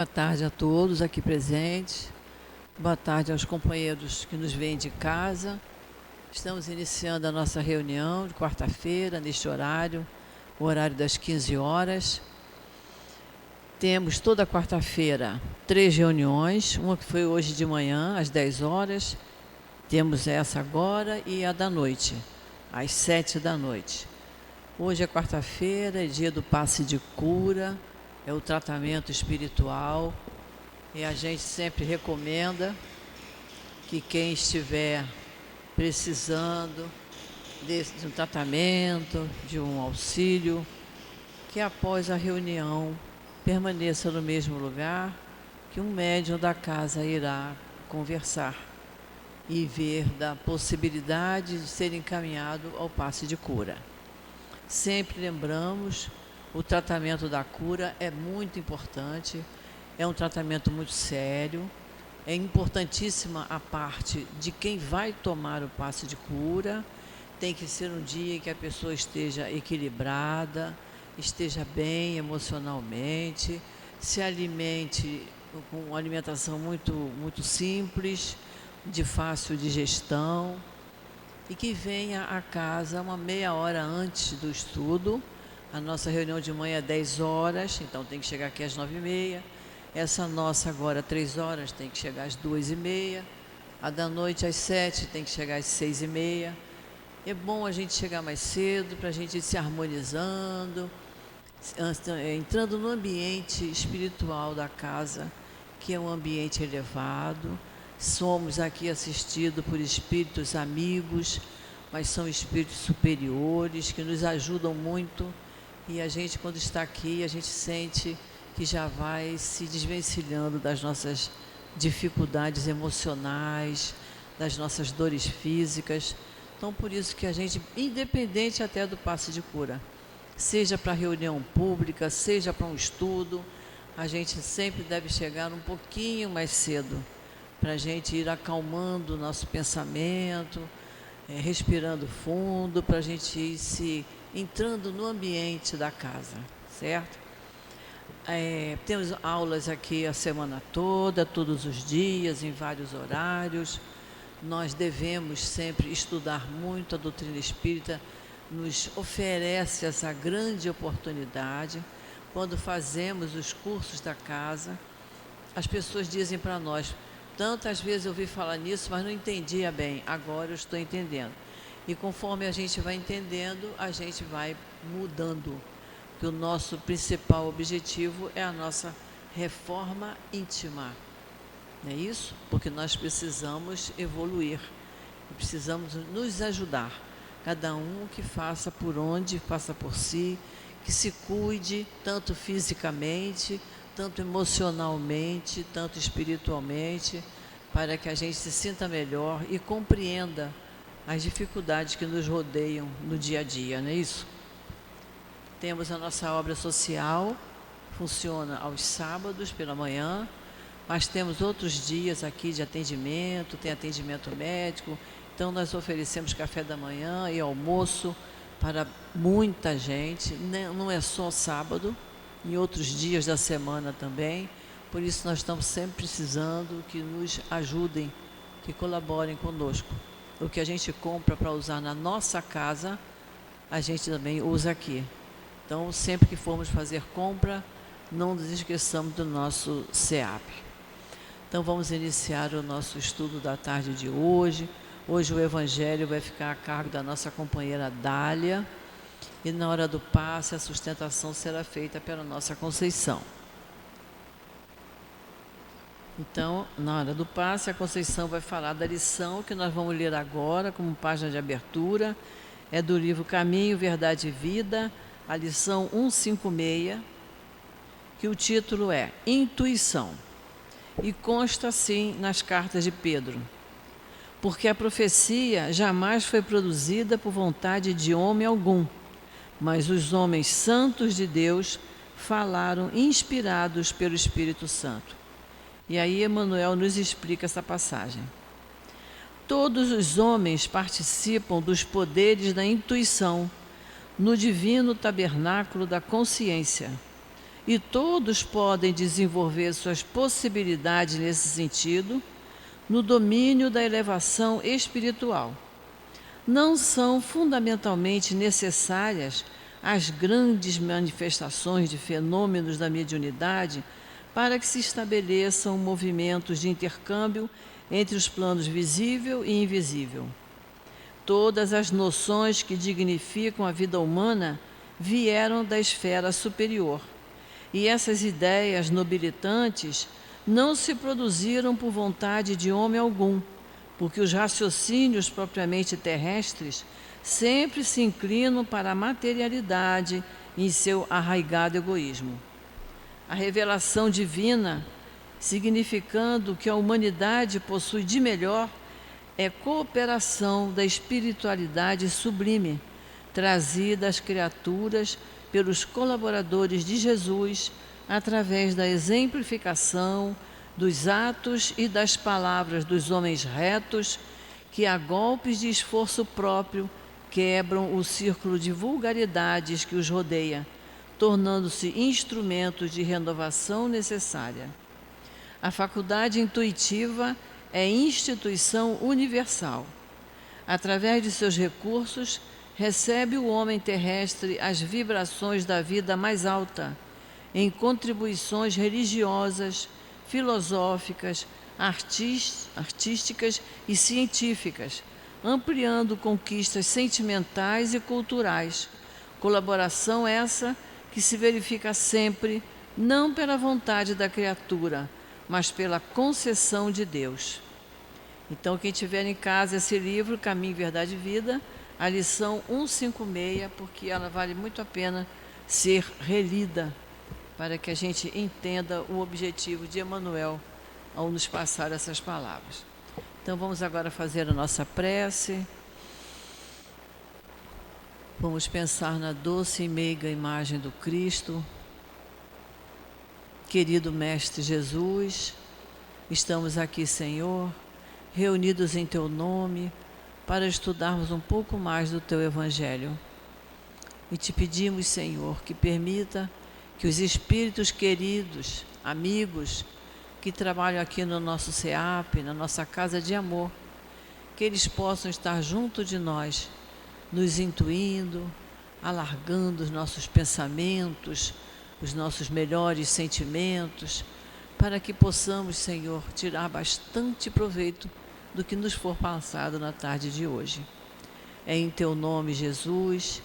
Boa tarde a todos aqui presentes. Boa tarde aos companheiros que nos vêm de casa. Estamos iniciando a nossa reunião de quarta-feira, neste horário, o horário das 15 horas. Temos toda quarta-feira 3 reuniões, uma que foi hoje de manhã, às 10 horas. Temos essa agora e a da noite, às 7 da noite. Hoje é quarta-feira, é dia do passe de cura, é o tratamento espiritual. E a gente sempre recomenda que quem estiver precisando de um tratamento, de um auxílio, que após a reunião permaneça no mesmo lugar, que um médium da casa irá conversar e ver da possibilidade de ser encaminhado ao passe de cura. Sempre lembramos, o tratamento da cura é muito importante, é um tratamento muito sério, é importantíssima a parte de quem vai tomar o passe de cura. Tem que ser um dia em que a pessoa esteja equilibrada, esteja bem emocionalmente, se alimente com uma alimentação muito simples, de fácil digestão, e que venha a casa uma meia hora antes do estudo. A nossa reunião de manhã é 10 horas, então tem que chegar aqui às 9h30. Essa nossa agora, 3 horas, tem que chegar às 2h30. A da noite, às 7, tem que chegar às 6h30. É bom a gente chegar mais cedo, para a gente ir se harmonizando, entrando no ambiente espiritual da casa, que é um ambiente elevado. Somos aqui assistidos por espíritos amigos, mas são espíritos superiores, que nos ajudam muito. E a gente, quando está aqui, a gente sente que já vai se desvencilhando das nossas dificuldades emocionais, das nossas dores físicas. Então, por isso que a gente, independente até do passe de cura, seja para reunião pública, seja para um estudo, a gente sempre deve chegar um pouquinho mais cedo, para a gente ir acalmando o nosso pensamento, respirando fundo, para a gente ir se entrando no ambiente da casa, certo? Temos aulas aqui a semana toda, todos os dias, em vários horários. Nós devemos sempre estudar muito. A doutrina espírita nos oferece essa grande oportunidade. Quando fazemos os cursos da casa, as pessoas dizem para nós: tantas vezes eu ouvi falar nisso, mas não entendia bem, agora eu estou entendendo. E conforme a gente vai entendendo, a gente vai mudando, que o nosso principal objetivo é a nossa reforma íntima. Não é isso? Porque nós precisamos evoluir, precisamos nos ajudar. Cada um que faça por onde, faça por si, que se cuide, tanto fisicamente, tanto emocionalmente, tanto espiritualmente, para que a gente se sinta melhor e compreenda as dificuldades que nos rodeiam no dia a dia, não é isso? Temos a nossa obra social, funciona aos sábados pela manhã, mas temos outros dias aqui de atendimento, tem atendimento médico, então nós oferecemos café da manhã e almoço para muita gente, não é só sábado, em outros dias da semana também. Por isso nós estamos sempre precisando que nos ajudem, que colaborem conosco. O que a gente compra para usar na nossa casa, a gente também usa aqui. Então, sempre que formos fazer compra, não nos esqueçamos do nosso SEAP. Então, vamos iniciar o nosso estudo da tarde de hoje. Hoje o Evangelho vai ficar a cargo da nossa companheira Dália. E na hora do passe, a sustentação será feita pela nossa Conceição. Então, na hora do passe, a Conceição vai falar da lição que nós vamos ler agora, como página de abertura. É do livro Caminho, Verdade e Vida, a lição 156, que o título é Intuição. E consta assim nas cartas de Pedro: porque a profecia jamais foi produzida por vontade de homem algum, mas os homens santos de Deus falaram inspirados pelo Espírito Santo. E aí Emmanuel nos explica essa passagem. Todos os homens participam dos poderes da intuição no divino tabernáculo da consciência e todos podem desenvolver suas possibilidades nesse sentido, no domínio da elevação espiritual. Não são fundamentalmente necessárias as grandes manifestações de fenômenos da mediunidade para que se estabeleçam movimentos de intercâmbio entre os planos visível e invisível. Todas as noções que dignificam a vida humana vieram da esfera superior, e essas ideias nobilitantes não se produziram por vontade de homem algum, porque os raciocínios propriamente terrestres sempre se inclinam para a materialidade em seu arraigado egoísmo. A revelação divina, significando que a humanidade possui de melhor, é cooperação da espiritualidade sublime, trazida às criaturas pelos colaboradores de Jesus, através da exemplificação dos atos e das palavras dos homens retos, que a golpes de esforço próprio quebram o círculo de vulgaridades que os rodeia, tornando-se instrumentos de renovação necessária. A faculdade intuitiva é instituição universal. Através de seus recursos, recebe o homem terrestre as vibrações da vida mais alta, em contribuições religiosas, filosóficas, artísticas e científicas, ampliando conquistas sentimentais e culturais. Colaboração essa que se verifica sempre, não pela vontade da criatura, mas pela concessão de Deus. Então, quem tiver em casa esse livro, Caminho, Verdade e Vida, a lição 156, porque ela vale muito a pena ser relida, para que a gente entenda o objetivo de Emmanuel ao nos passar essas palavras. Então, vamos agora fazer a nossa prece. Vamos pensar na doce e meiga imagem do Cristo. Querido Mestre Jesus, estamos aqui, Senhor, reunidos em Teu nome, para estudarmos um pouco mais do Teu Evangelho. E te pedimos, Senhor, que permita que os espíritos queridos, amigos, que trabalham aqui no nosso SEAP, na nossa casa de amor, que eles possam estar junto de nós, nos intuindo, alargando os nossos pensamentos, os nossos melhores sentimentos, para que possamos, Senhor, tirar bastante proveito do que nos for passado na tarde de hoje. É em Teu nome, Jesus,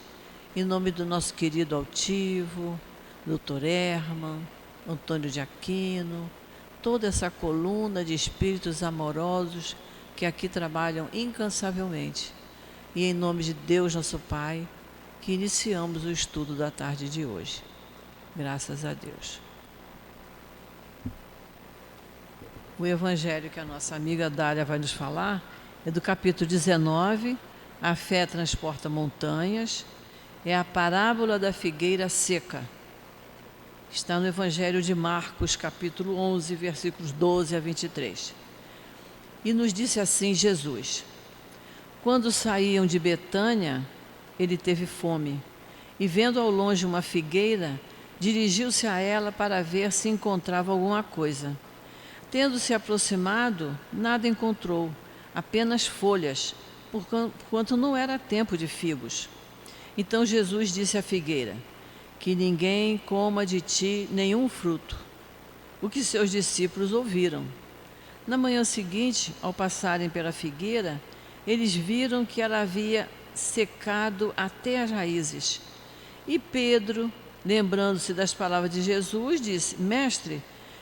em nome do nosso querido altivo, Dr. Herman, Antônio de Aquino, toda essa coluna de espíritos amorosos que aqui trabalham incansavelmente. E em nome de Deus, nosso Pai, que iniciamos o estudo da tarde de hoje. Graças a Deus. O evangelho que a nossa amiga Dália vai nos falar é do capítulo 19, A Fé Transporta Montanhas, é a parábola da figueira seca. Está no Evangelho de Marcos, capítulo 11, versículos 12 a 23. E nos disse assim Jesus: quando saíam de Betânia, ele teve fome, e vendo ao longe uma figueira, dirigiu-se a ela para ver se encontrava alguma coisa. Tendo se aproximado, nada encontrou, apenas folhas, porquanto não era tempo de figos. Então Jesus disse à figueira: que ninguém coma de ti nenhum fruto. O que seus discípulos ouviram. Na manhã seguinte, ao passarem pela figueira, eles viram que ela havia secado até as raízes. E Pedro, lembrando-se das palavras de Jesus, disse: Mestre,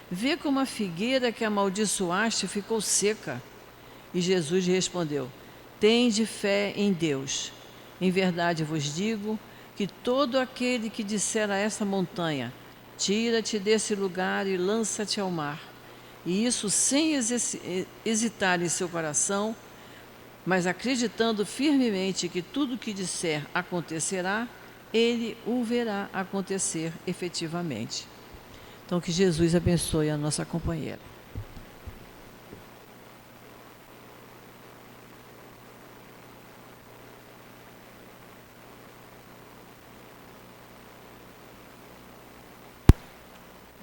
vê como a figueira que amaldiçoaste ficou seca. E Jesus respondeu: tende fé em Deus. Em verdade vos digo que todo aquele que disser a essa montanha: tira-te desse lugar e lança-te ao mar, e isso sem hesitar em seu coração, mas acreditando firmemente que tudo o que disser acontecerá, ele o verá acontecer efetivamente. Então, que Jesus abençoe a nossa companheira.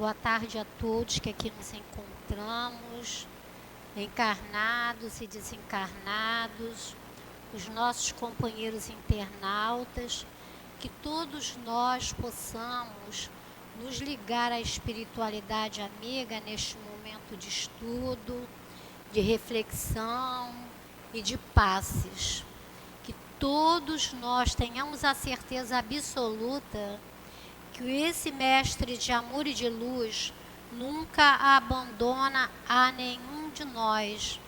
Boa tarde a todos que aqui nos encontramos, encarnados e desencarnados, os nossos companheiros internautas, que todos nós possamos nos ligar à espiritualidade amiga neste momento de estudo, de reflexão e de passes. Que todos nós tenhamos a certeza absoluta que esse mestre de amor e de luz nunca abandona a nenhum de nós,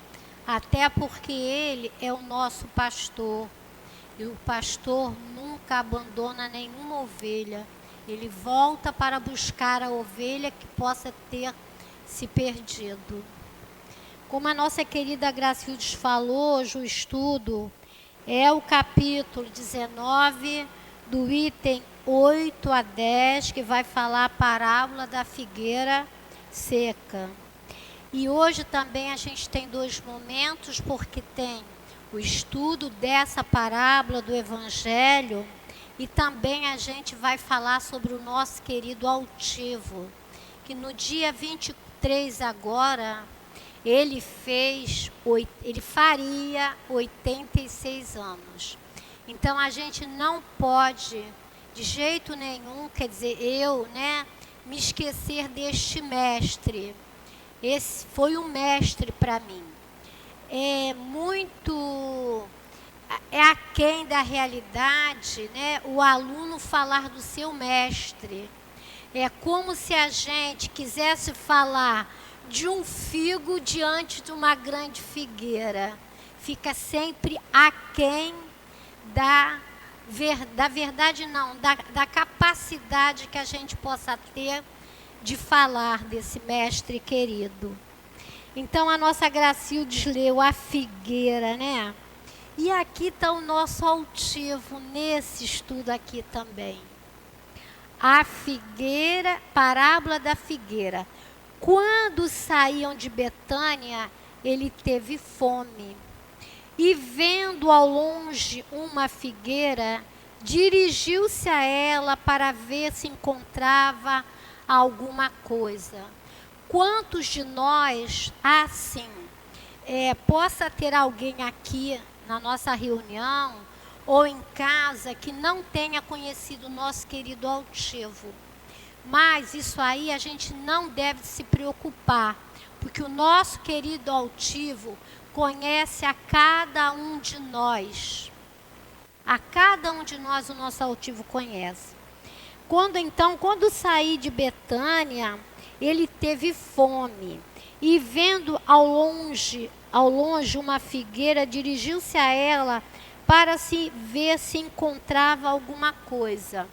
até porque ele é o nosso pastor, e o pastor nunca abandona nenhuma ovelha. Ele volta para buscar a ovelha que possa ter se perdido. Como a nossa querida Gracildes falou, hoje o estudo é o capítulo 19, do item 8 a 10, que vai falar a parábola da figueira seca. E hoje também a gente tem 2 momentos, porque tem o estudo dessa parábola do Evangelho e também a gente vai falar sobre o nosso querido altivo, que no dia 23 agora, ele faria 86 anos. Então a gente não pode, de jeito nenhum, quer dizer, eu, me esquecer deste mestre. Esse foi um mestre para mim. É aquém da realidade, o aluno falar do seu mestre. É como se a gente quisesse falar de um figo diante de uma grande figueira. Fica sempre aquém da verdade, não, da capacidade que a gente possa ter de falar desse mestre querido. Então a nossa Gracildes leu a figueira, E aqui está o nosso altivo nesse estudo aqui também. A figueira, parábola da figueira. Quando saíam de Betânia, ele teve fome. E vendo ao longe uma figueira, dirigiu-se a ela para ver se encontrava alguma coisa. Quantos de nós, assim, possa ter alguém aqui na nossa reunião ou em casa que não tenha conhecido o nosso querido altivo? Mas isso aí a gente não deve se preocupar, porque o nosso querido altivo conhece a cada um de nós. A cada um de nós o nosso altivo conhece. Quando saí de Betânia, ele teve fome. E vendo ao longe uma figueira, dirigiu-se a ela para se ver se encontrava alguma coisa.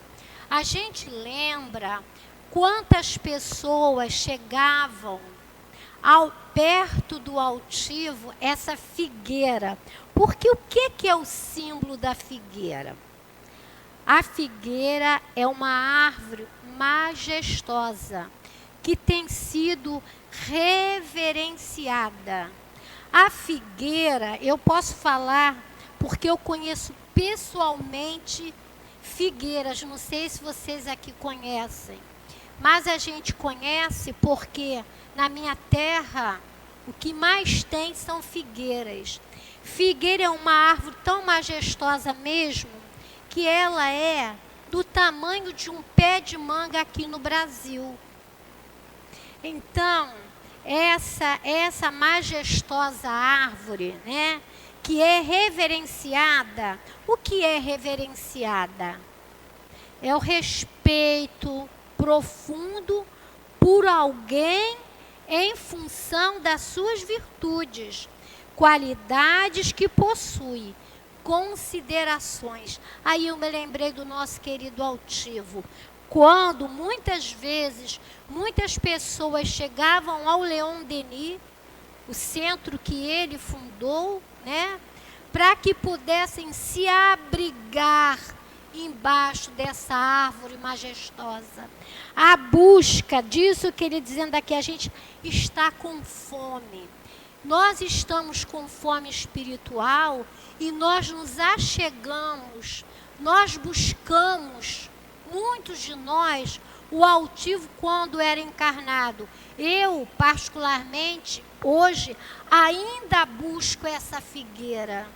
A gente lembra quantas pessoas chegavam perto do altivo, essa figueira. Porque o que é o símbolo da figueira? A figueira é uma árvore majestosa que tem sido reverenciada. A figueira, eu posso falar porque eu conheço pessoalmente figueiras, não sei se vocês aqui conhecem, mas a gente conhece porque na minha terra o que mais tem são figueiras. Figueira é uma árvore tão majestosa mesmo que ela é do tamanho de um pé de manga aqui no Brasil. Então, essa majestosa árvore, que é reverenciada. O que é reverenciada? É o respeito profundo por alguém em função das suas virtudes, qualidades que possui, considerações. Aí eu me lembrei do nosso querido altivo. Quando muitas vezes, muitas pessoas chegavam ao Leon Denis, o centro que ele fundou, para que pudessem se abrigar embaixo dessa árvore majestosa. A busca disso que ele dizendo aqui, a gente está com fome. Nós estamos com fome espiritual e nós nos achegamos, nós buscamos, muitos de nós, o altivo quando era encarnado. Eu, particularmente, hoje, ainda busco essa figueira.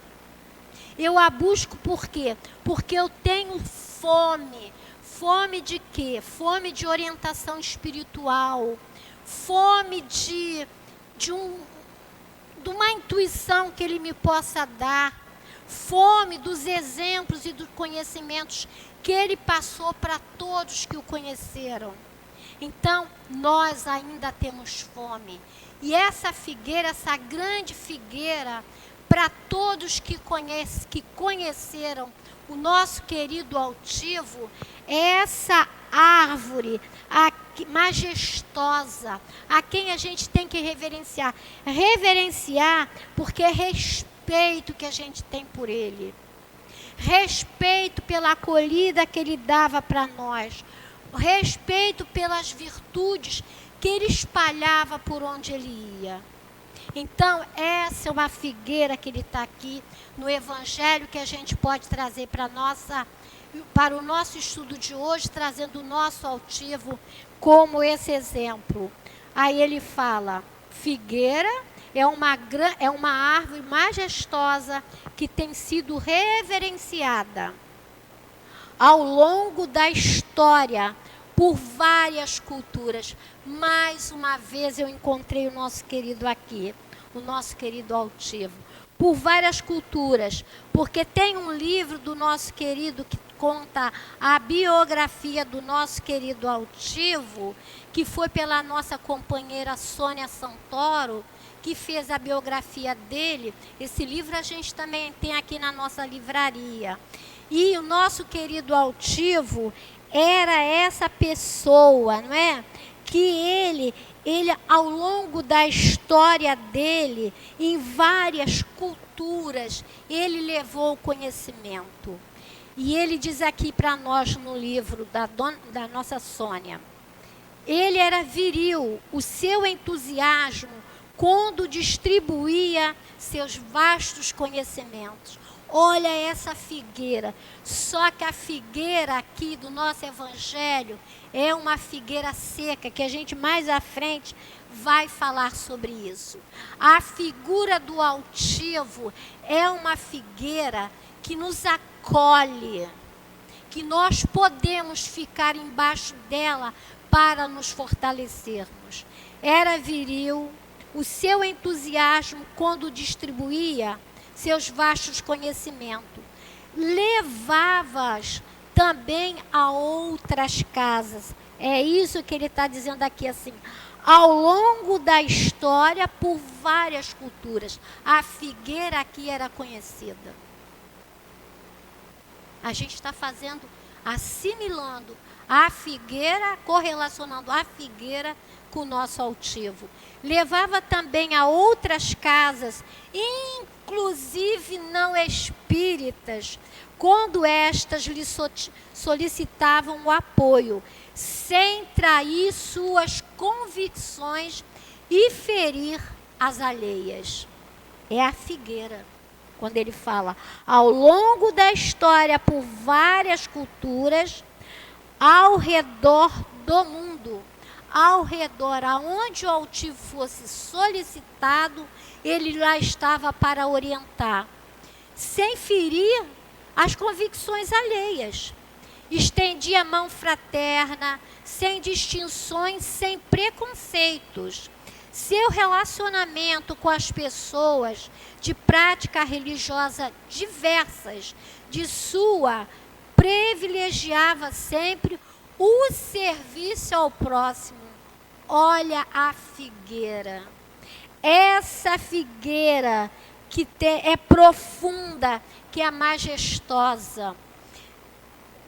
Eu a busco por quê? Porque eu tenho fome. Fome de quê? Fome de orientação espiritual. Fome de uma intuição que Ele me possa dar. Fome dos exemplos e dos conhecimentos que Ele passou para todos que o conheceram. Então, nós ainda temos fome. E essa figueira, essa grande figueira, para todos que conheceram o nosso querido altivo, é essa árvore majestosa, a quem a gente tem que reverenciar. Reverenciar porque é respeito que a gente tem por ele. Respeito pela acolhida que ele dava para nós. Respeito pelas virtudes que ele espalhava por onde ele ia. Então, essa é uma figueira que ele está aqui no Evangelho, que a gente pode trazer para o nosso estudo de hoje, trazendo o nosso altivo como esse exemplo. Aí ele fala, figueira é uma árvore majestosa que tem sido reverenciada ao longo da história por várias culturas. Mais uma vez eu encontrei o nosso querido aqui, o nosso querido altivo. Por várias culturas, porque tem um livro do nosso querido que conta a biografia do nosso querido altivo, que foi pela nossa companheira Sônia Santoro, que fez a biografia dele. Esse livro a gente também tem aqui na nossa livraria. E o nosso querido altivo era essa pessoa, não é? Que ele ao longo da história dele, em várias culturas, ele levou o conhecimento. E ele diz aqui para nós no livro da nossa Sônia, ele era viril, o seu entusiasmo quando distribuía seus vastos conhecimentos. Olha essa figueira, só que a figueira aqui do nosso Evangelho é uma figueira seca, que a gente mais à frente vai falar sobre isso. A figura do altivo é uma figueira que nos acolhe, que nós podemos ficar embaixo dela para nos fortalecermos. Era viril, o seu entusiasmo quando distribuía seus vastos conhecimentos. Levava-as também a outras casas. É isso que ele está dizendo aqui assim. Ao longo da história, por várias culturas, a figueira aqui era conhecida. A gente está assimilando a figueira, correlacionando a figueira com o nosso altivo. Levava também a outras casas, inclusive não espíritas, quando estas lhe solicitavam o apoio, sem trair suas convicções e ferir as alheias. É a figueira, quando ele fala, ao longo da história, por várias culturas, ao redor do mundo, ao redor, aonde o altivo fosse solicitado, ele lá estava para orientar, sem ferir as convicções alheias. Estendia a mão fraterna, sem distinções, sem preconceitos. Seu relacionamento com as pessoas de prática religiosa diversas, de sua, privilegiava sempre o serviço ao próximo. Olha a figueira. Essa figueira que é profunda, que é majestosa,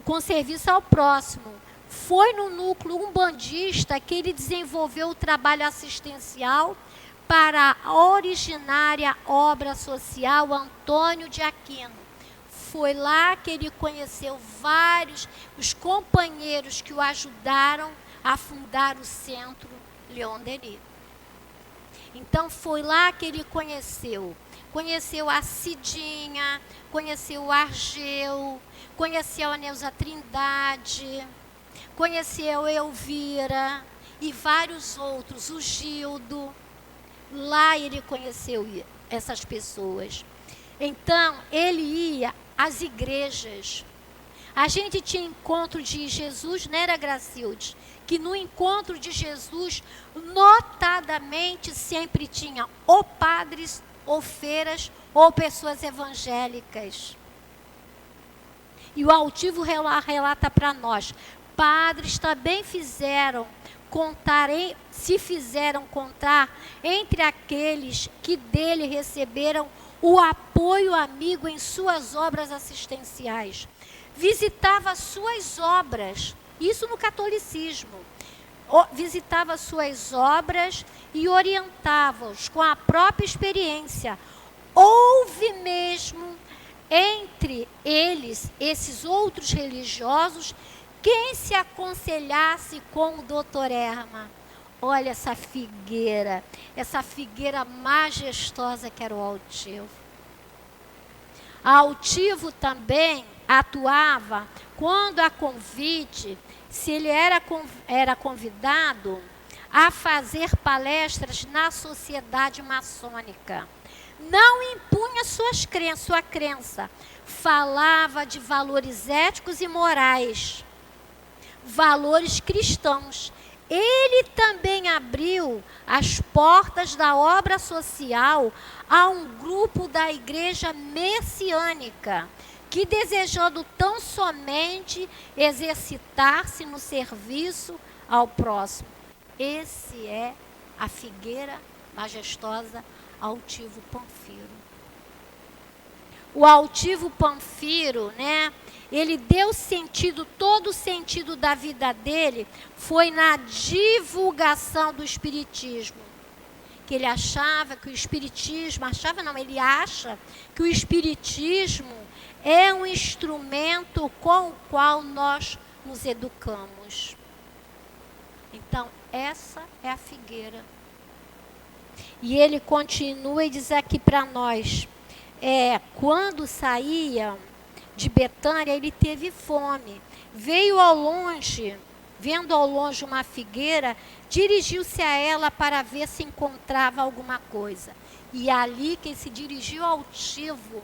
com serviço ao próximo. Foi no núcleo umbandista que ele desenvolveu o trabalho assistencial para a originária obra social Antônio de Aquino. Foi lá que ele conheceu os companheiros que o ajudaram a fundar o Centro Leon Denis. Então, foi lá que ele conheceu a Cidinha, conheceu o Argeu, conheceu a Neuza Trindade, conheceu Elvira e vários outros, o Gildo. Lá ele conheceu essas pessoas. Então, ele ia às igrejas. A gente tinha encontro de Jesus, né, era Gracilde? Que no encontro de Jesus, notadamente, sempre tinha ou padres, ou feiras, ou pessoas evangélicas. E o altivo relata para nós, padres também se fizeram contar entre aqueles que dele receberam o apoio amigo em suas obras assistenciais. Visitava suas obras, isso no catolicismo. Visitava suas obras e orientava-os com a própria experiência. Houve mesmo entre eles, esses outros religiosos, quem se aconselhasse com o doutor Erma. Olha essa figueira majestosa que era o altivo. A altivo também atuava quando a convite, se ele era convidado a fazer palestras na sociedade maçônica. Não impunha sua crença, falava de valores éticos e morais, valores cristãos. Ele também abriu as portas da obra social a um grupo da igreja messiânica, que desejando tão somente exercitar-se no serviço ao próximo. Esse é a figueira majestosa altivo Panfiro. O altivo Panfiro, né? Ele deu sentido, todo o sentido da vida dele foi na divulgação do espiritismo. Que ele achava que o espiritismo, ele acha que o espiritismo é um instrumento com o qual nós nos educamos. Então, essa é a figueira. E ele continua e diz aqui para nós, quando saía de Betânia, ele teve fome. Veio ao longe, vendo ao longe uma figueira, dirigiu-se a ela para ver se encontrava alguma coisa. E ali quem se dirigiu ao altivo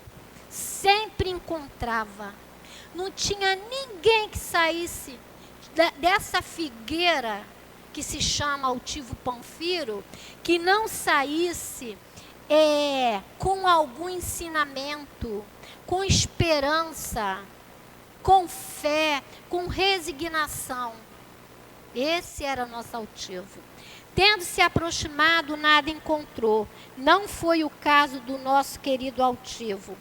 sempre encontrava. Não tinha ninguém que saísse dessa figueira que se chama altivo Panfiro, que não saísse com algum ensinamento, com esperança, com fé, com resignação. Esse era nosso altivo. Tendo se aproximado, nada encontrou. Não foi o caso do nosso querido altivo.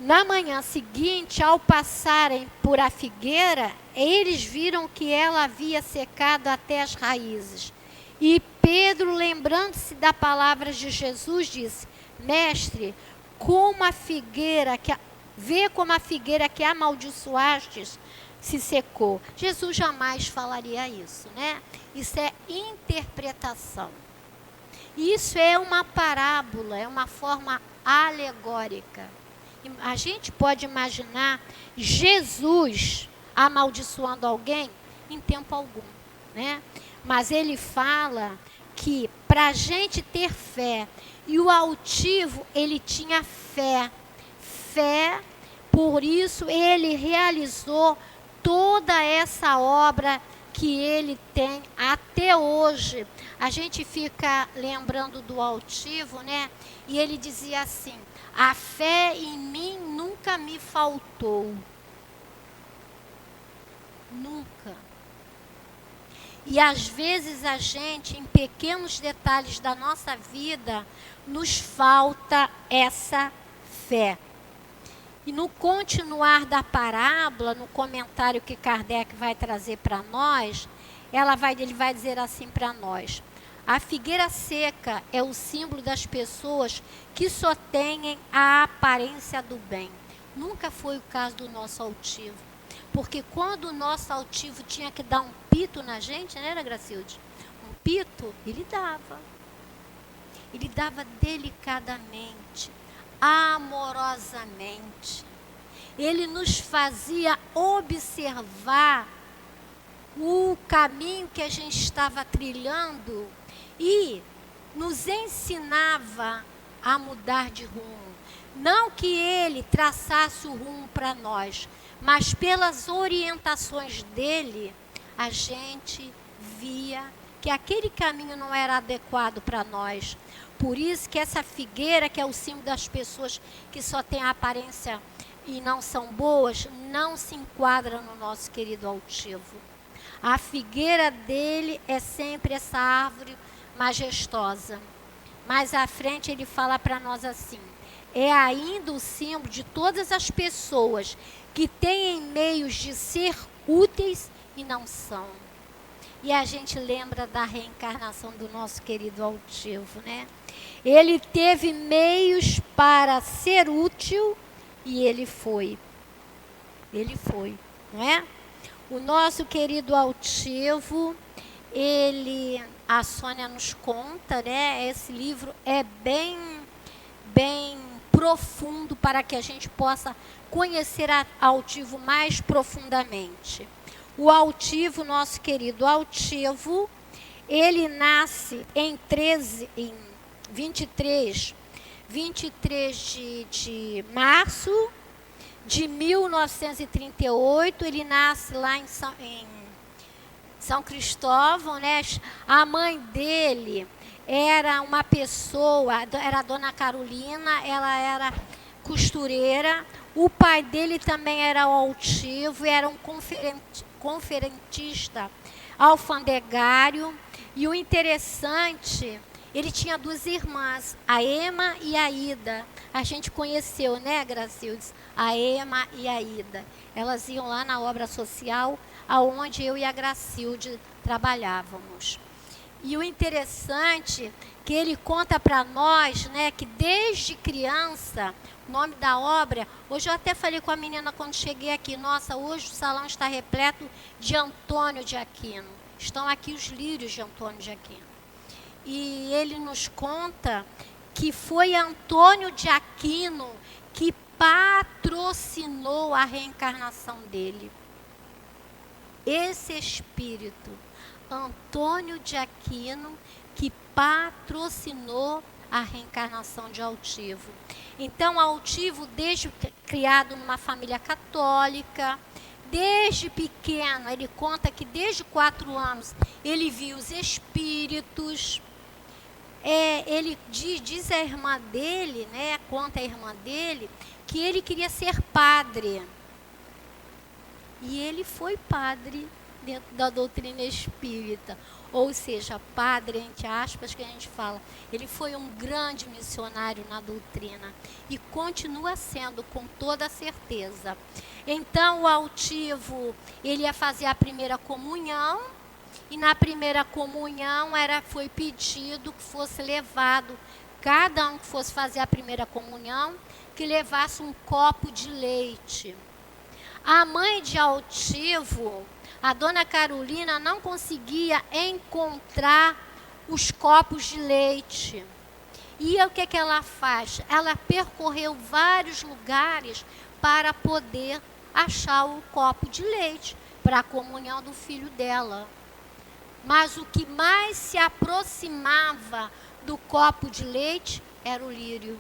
Na manhã seguinte, ao passarem por a figueira, eles viram que ela havia secado até as raízes. E Pedro, lembrando-se da palavra de Jesus, disse: Mestre, vê como a figueira que amaldiçoastes se secou. Jesus jamais falaria isso, né? Isso é interpretação. Isso é uma parábola, é uma forma alegórica. A gente pode imaginar Jesus amaldiçoando alguém em tempo algum, né? Mas ele fala que para a gente ter fé, e o altivo, ele tinha fé, por isso ele realizou toda essa obra que ele tem até hoje. A gente fica lembrando do altivo, né? E ele dizia assim: a fé em mim nunca me faltou. Nunca. E às vezes a gente, em pequenos detalhes da nossa vida, nos falta essa fé. E no continuar da parábola, no comentário que Kardec vai trazer para nós, ele vai dizer assim para nós: a figueira seca é o símbolo das pessoas que só têm a aparência do bem. Nunca foi o caso do nosso altivo. Porque quando o nosso altivo tinha que dar um pito na gente, né, Gracilde? Um pito, ele dava. Ele dava delicadamente, amorosamente. Ele nos fazia observar o caminho que a gente estava trilhando e nos ensinava a mudar de rumo. Não que ele traçasse o rumo para nós, mas pelas orientações dele, a gente via que aquele caminho não era adequado para nós. Por isso que essa figueira, que é o símbolo das pessoas que só têm a aparência e não são boas, não se enquadra no nosso querido altivo. A figueira dele é sempre essa árvore majestosa. Mais à frente ele fala para nós assim: é ainda o símbolo de todas as pessoas que têm meios de ser úteis e não são. E a gente lembra da reencarnação do nosso querido altivo, né? Ele teve meios para ser útil e ele foi. Ele foi, não é? O nosso querido altivo, a Sônia nos conta, né? Esse livro é bem profundo para que a gente possa conhecer altivo mais profundamente. O altivo, nosso querido altivo, ele nasce em 23 de março de 1938. Ele nasce lá em São Cristóvão, né? A mãe dele era uma pessoa, era a dona Carolina, ela era costureira. O pai dele também era altivo, era um conferentista alfandegário. E o interessante, ele tinha duas irmãs, a Ema e a Ida. A gente conheceu, né, Gracildes? A Ema e a Ida. Elas iam lá na obra social, aonde eu e a Gracilde trabalhávamos. E o interessante que ele conta para nós, né, que desde criança, o nome da obra, hoje eu até falei com a menina quando cheguei aqui, nossa, hoje o salão está repleto de Antônio de Aquino. Estão aqui os lírios de Antônio de Aquino. E ele nos conta que foi Antônio de Aquino que patrocinou a reencarnação dele. Esse espírito, Antônio de Aquino, que patrocinou a reencarnação de altivo. Então, altivo, desde criado numa família católica, desde pequeno, ele conta que desde 4 anos ele viu os espíritos. Ele diz a irmã dele, né, conta a irmã dele, que ele queria ser padre. E ele foi padre dentro da doutrina espírita. Ou seja, padre, entre aspas, que a gente fala. Ele foi um grande missionário na doutrina. E continua sendo, com toda certeza. Então, o altivo, ele ia fazer a primeira comunhão. E na primeira comunhão foi pedido que fosse levado, cada um que fosse fazer a primeira comunhão, que levasse um copo de leite. A mãe de altivo, a dona Carolina, não conseguia encontrar os copos de leite. E o que ela faz? Ela percorreu vários lugares para poder achar o copo de leite para a comunhão do filho dela. Mas o que mais se aproximava do copo de leite era o lírio.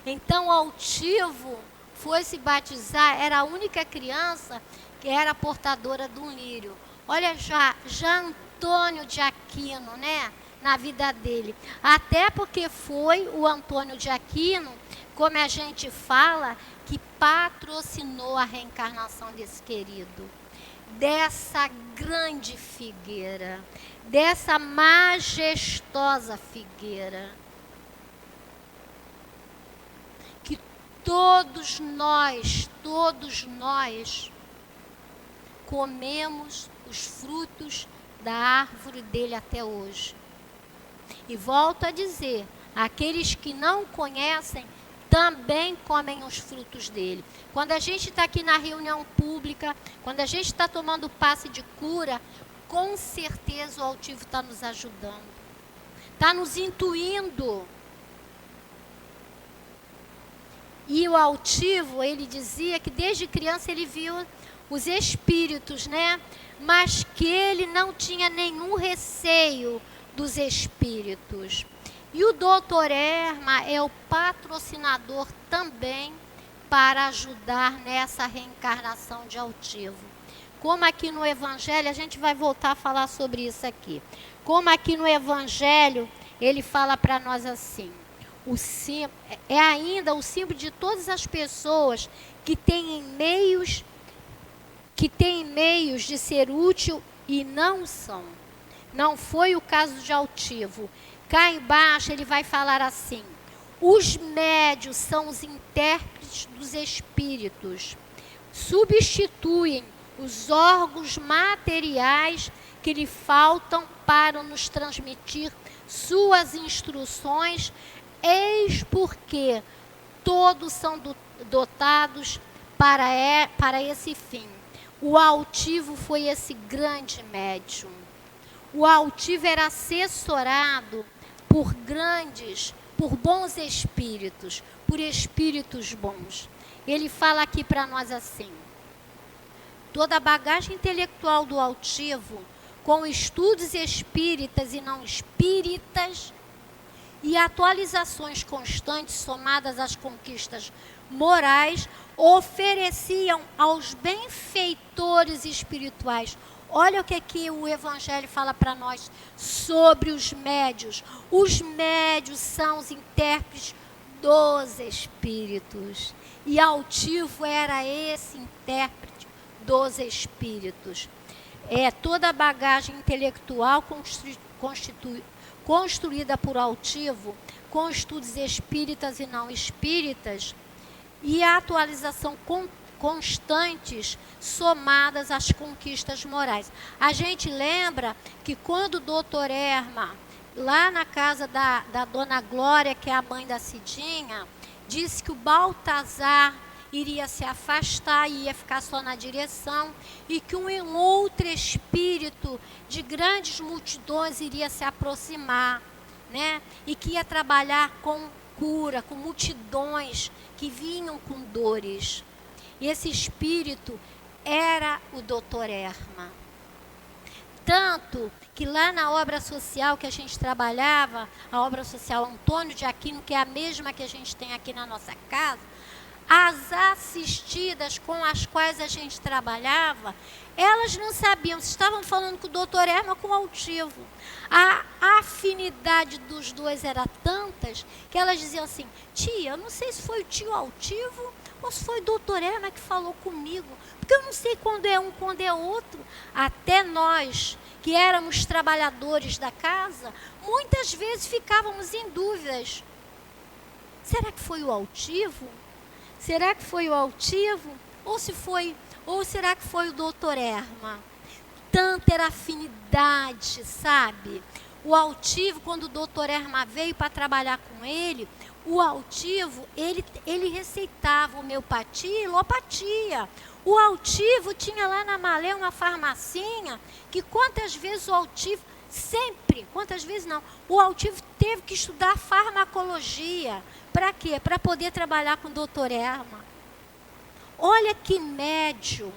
Então, o altivo foi se batizar, era a única criança que era portadora de um lírio. Olha já Antônio de Aquino, né, na vida dele. Até porque foi o Antônio de Aquino, como a gente fala, que patrocinou a reencarnação desse querido. Dessa grande figueira, dessa majestosa figueira, que todos nós comemos os frutos da árvore dele até hoje. E volto a dizer, aqueles que não conhecem também comem os frutos dele. Quando a gente está aqui na reunião pública, quando a gente está tomando passe de cura, com certeza o altivo está nos ajudando, está nos intuindo. E o altivo, ele dizia que desde criança ele viu os espíritos, né? mas que ele não tinha nenhum receio dos espíritos. E o doutor Erma é o patrocinador também para ajudar nessa reencarnação de altivo. Como aqui no Evangelho, a gente vai voltar a falar sobre isso aqui. Como aqui no Evangelho, ele fala para nós assim, é ainda o símbolo de todas as pessoas que têm meios de ser útil e não são. Não foi o caso de altivo. Cá embaixo ele vai falar assim, os médios são os intérpretes dos espíritos, substituem os órgãos materiais que lhe faltam para nos transmitir suas instruções, eis porque todos são dotados para esse fim. O altivo foi esse grande médium. O altivo era assessorado por bons espíritos, por espíritos bons. Ele fala aqui para nós assim, toda a bagagem intelectual do altivo, com estudos espíritas e não espíritas, e atualizações constantes somadas às conquistas morais, ofereciam aos benfeitores espirituais. Olha o que o Evangelho fala para nós sobre os médios. Os médios são os intérpretes dos espíritos. E altivo era esse intérprete dos espíritos. Toda a bagagem intelectual construída por altivo, com estudos espíritas e não espíritas, e a atualização constantes somadas às conquistas morais. A gente lembra que quando o doutor Erma, lá na casa da dona Glória, que é a mãe da Cidinha, disse que o Baltazar iria se afastar, ia ficar só na direção, e que um outro espírito de grandes multidões iria se aproximar, né? E que ia trabalhar com cura, com multidões que vinham com dores. E esse espírito era o doutor Erma. Tanto que lá na obra social que a gente trabalhava, a obra social Antônio de Aquino, que é a mesma que a gente tem aqui na nossa casa, as assistidas com as quais a gente trabalhava, elas não sabiam se estavam falando com o doutor Erma ou com o altivo. A afinidade dos dois era tantas que elas diziam assim, tia, eu não sei se foi o tio altivo ou se foi o doutor Erma que falou comigo, porque eu não sei quando é um, quando é outro. Até nós, que éramos trabalhadores da casa, muitas vezes ficávamos em dúvidas. Será que foi o altivo? Será que foi o altivo? Ou será que foi o doutor Erma? Tanta era afinidade, sabe? O altivo, quando o doutor Erma veio para trabalhar com ele, o altivo, ele receitava homeopatia e alopatia. O altivo tinha lá na Malé uma farmacinha que quantas vezes o altivo, quantas vezes não, o altivo teve que estudar farmacologia. Para quê? Para poder trabalhar com o doutor Erma. Olha que médium,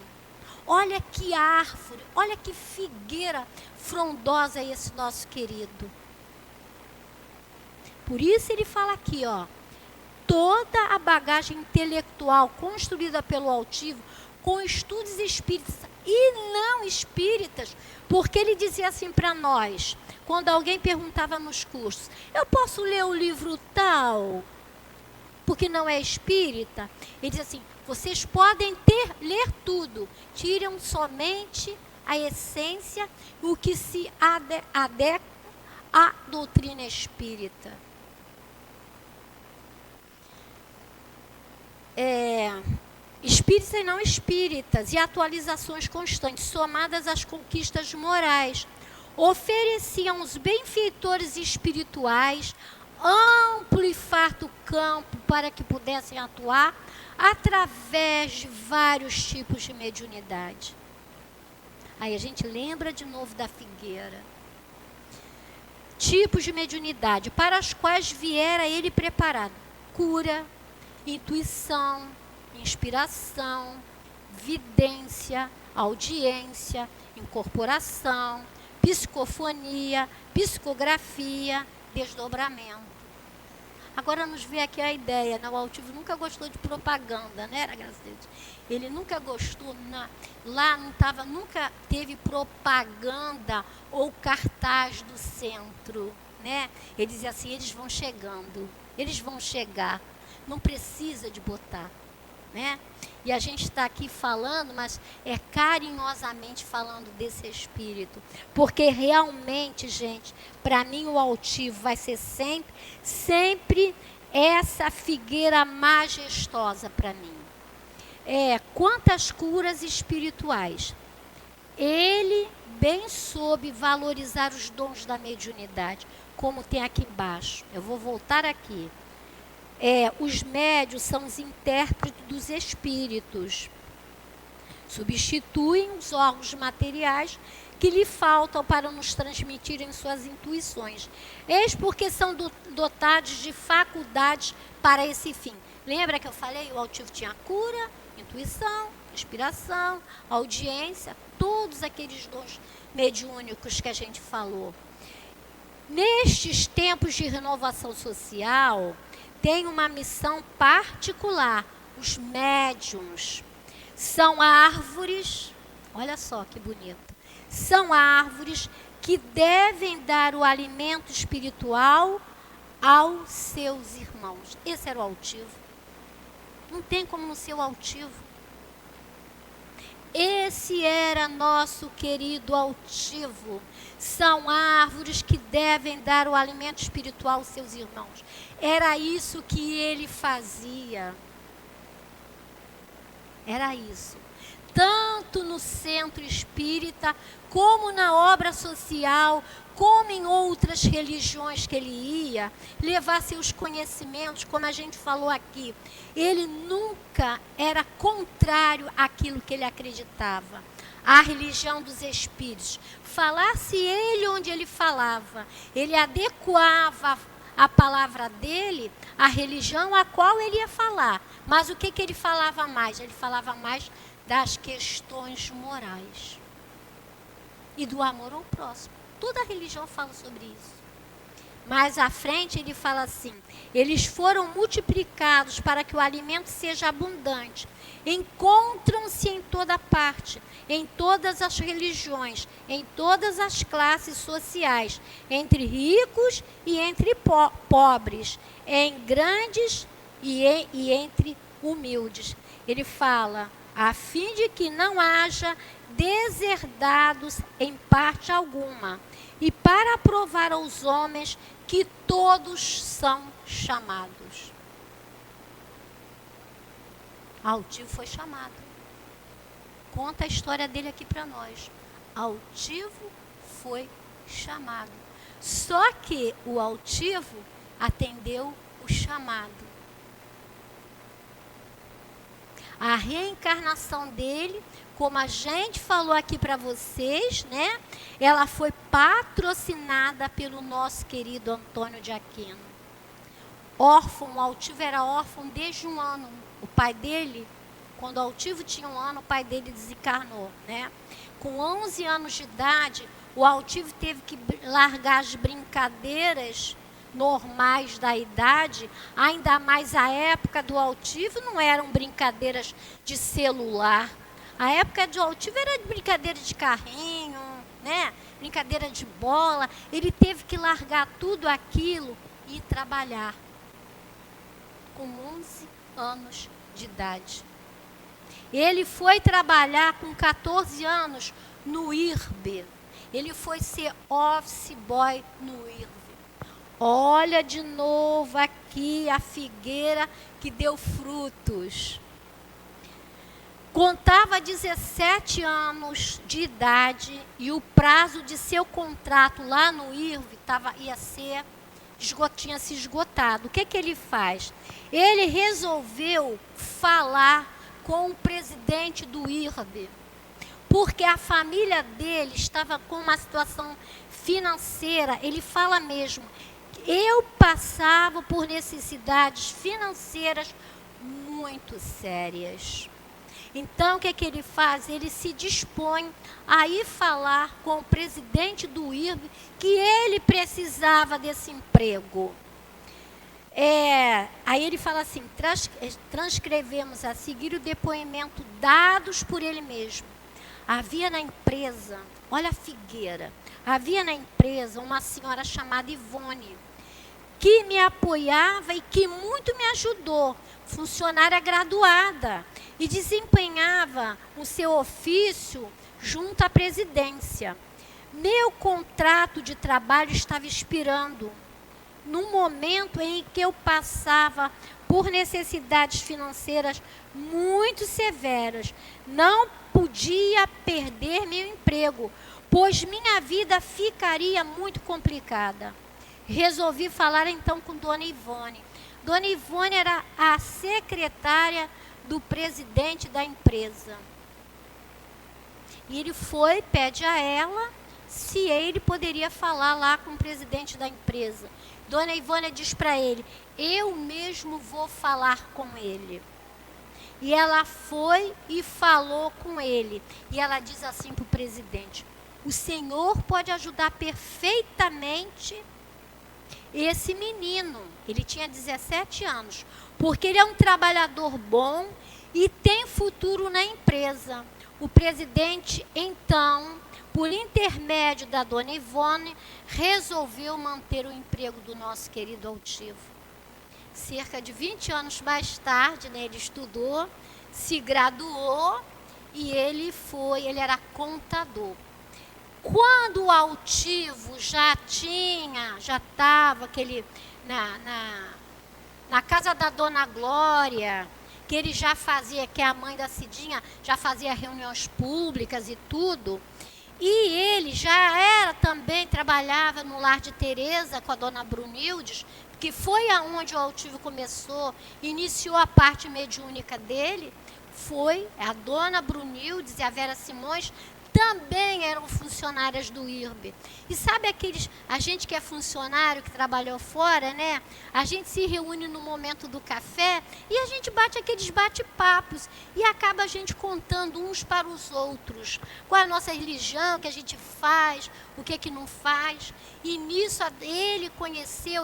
olha que árvore, olha que figueira frondosa esse nosso querido. Por isso ele fala aqui, toda a bagagem intelectual construída pelo altivo, com estudos espíritas e não espíritas, porque ele dizia assim para nós, quando alguém perguntava nos cursos, eu posso ler o livro tal, porque não é espírita? Ele diz assim, vocês podem ler tudo, tiram somente a essência, o que se adequa à doutrina espírita. Espíritas e não espíritas, e atualizações constantes, somadas às conquistas morais, ofereciam os benfeitores espirituais amplo e farto campo para que pudessem atuar através de vários tipos de mediunidade. Aí a gente lembra de novo da figueira. Tipos de mediunidade para as quais viera ele preparado. Cura, intuição, inspiração, vidência, audiência, incorporação, psicofonia, psicografia, desdobramento. Agora nos vê aqui a ideia, né? O altivo nunca gostou de propaganda, né, graças a Deus? Ele nunca gostou, lá não tava, nunca teve propaganda ou cartaz do centro, né? Ele dizia assim, eles vão chegando, eles vão chegar, não precisa de botar, né? E a gente está aqui falando, mas é carinhosamente falando desse espírito. Porque realmente, gente, para mim o altivo vai ser sempre essa figueira majestosa para mim. Quantas curas espirituais. Ele bem soube valorizar os dons da mediunidade, como tem aqui embaixo. Eu vou voltar aqui. Os médios são os intérpretes dos espíritos. Substituem os órgãos materiais que lhe faltam para nos transmitirem suas intuições. Eis porque são dotados de faculdades para esse fim. Lembra que eu falei? O altivo tinha cura, intuição, inspiração, audiência, todos aqueles dons mediúnicos que a gente falou. Nestes tempos de renovação social, tem uma missão particular. Os médiuns são árvores, olha só que bonita, são árvores que devem dar o alimento espiritual aos seus irmãos. Esse era o altivo. Não tem como não ser o altivo. Esse era nosso querido altivo. São árvores que devem dar o alimento espiritual aos seus irmãos. Era isso que ele fazia. Era isso. Tanto no centro espírita, como na obra social, como em outras religiões que ele ia, levar seus conhecimentos, como a gente falou aqui. Ele nunca era contrário àquilo que ele acreditava. A religião dos espíritos. Falasse ele onde ele falava, ele adequava a palavra dele à religião a qual ele ia falar. Mas o que ele falava mais? Ele falava mais das questões morais e do amor ao próximo. Toda a religião fala sobre isso. Mais à frente ele fala assim, eles foram multiplicados para que o alimento seja abundante. Encontram-se em toda parte, em todas as religiões, em todas as classes sociais, entre ricos e entre pobres, em grandes e entre humildes. Ele fala, a fim de que não haja deserdados em parte alguma, e para provar aos homens que todos são chamados. Altivo foi chamado. Conta a história dele aqui para nós. Altivo foi chamado. Só que o altivo atendeu o chamado. A reencarnação dele, como a gente falou aqui para vocês, né? Ela foi patrocinada pelo nosso querido Antônio de Aquino. Órfão, o altivo era órfão desde 1 ano. O pai dele, quando o altivo tinha 1 ano, o pai dele desencarnou, né? Com 11 anos de idade, o altivo teve que largar as brincadeiras normais da idade, ainda mais a época do altivo não eram brincadeiras de celular. A época do altivo era brincadeira de carrinho, né? Brincadeira de bola. Ele teve que largar tudo aquilo e trabalhar. Com 11 anos de idade. Ele foi trabalhar com 14 anos no IRB. Ele foi ser office boy no IRB. Olha de novo aqui a figueira que deu frutos. Contava 17 anos de idade e o prazo de seu contrato lá no IRB tinha se esgotado. O que ele faz? Ele resolveu falar com o presidente do IRB, porque a família dele estava com uma situação financeira, ele fala mesmo, eu passava por necessidades financeiras muito sérias. Então, o que ele faz? Ele se dispõe a ir falar com o presidente do IRB que ele precisava desse emprego. Aí ele fala assim, transcrevemos a seguir o depoimento dados por ele mesmo. Havia na empresa, olha a figueira, havia na empresa uma senhora chamada Ivone, que me apoiava e que muito me ajudou, funcionária graduada, e desempenhava o seu ofício junto à presidência. Meu contrato de trabalho estava expirando, num momento em que eu passava por necessidades financeiras muito severas. Não podia perder meu emprego, pois minha vida ficaria muito complicada. Resolvi falar então com Dona Ivone. Dona Ivone era a secretária do presidente da empresa. E ele pede a ela se ele poderia falar lá com o presidente da empresa. Dona Ivone diz para ele, eu mesmo vou falar com ele. E ela foi e falou com ele. E ela diz assim para o presidente, o senhor pode ajudar perfeitamente esse menino. Ele tinha 17 anos, porque ele é um trabalhador bom e tem futuro na empresa. O presidente, então, por intermédio da Dona Ivone, resolveu manter o emprego do nosso querido altivo. Cerca de 20 anos mais tarde, né, ele estudou, se graduou e ele era contador. Quando o altivo já estava na casa da Dona Glória, que ele já fazia, que é a mãe da Cidinha, já fazia reuniões públicas e tudo, e ele já trabalhava no lar de Tereza com a Dona Brunildes, que foi aonde o altivo iniciou a parte mediúnica dele, foi a Dona Brunildes e a Vera Simões, também eram funcionárias do IRB. E sabe a gente que é funcionário, que trabalhou fora, né? A gente se reúne no momento do café e a gente bate aqueles bate-papos e acaba a gente contando uns para os outros. Qual é a nossa religião, o que a gente faz, o que não faz. E nisso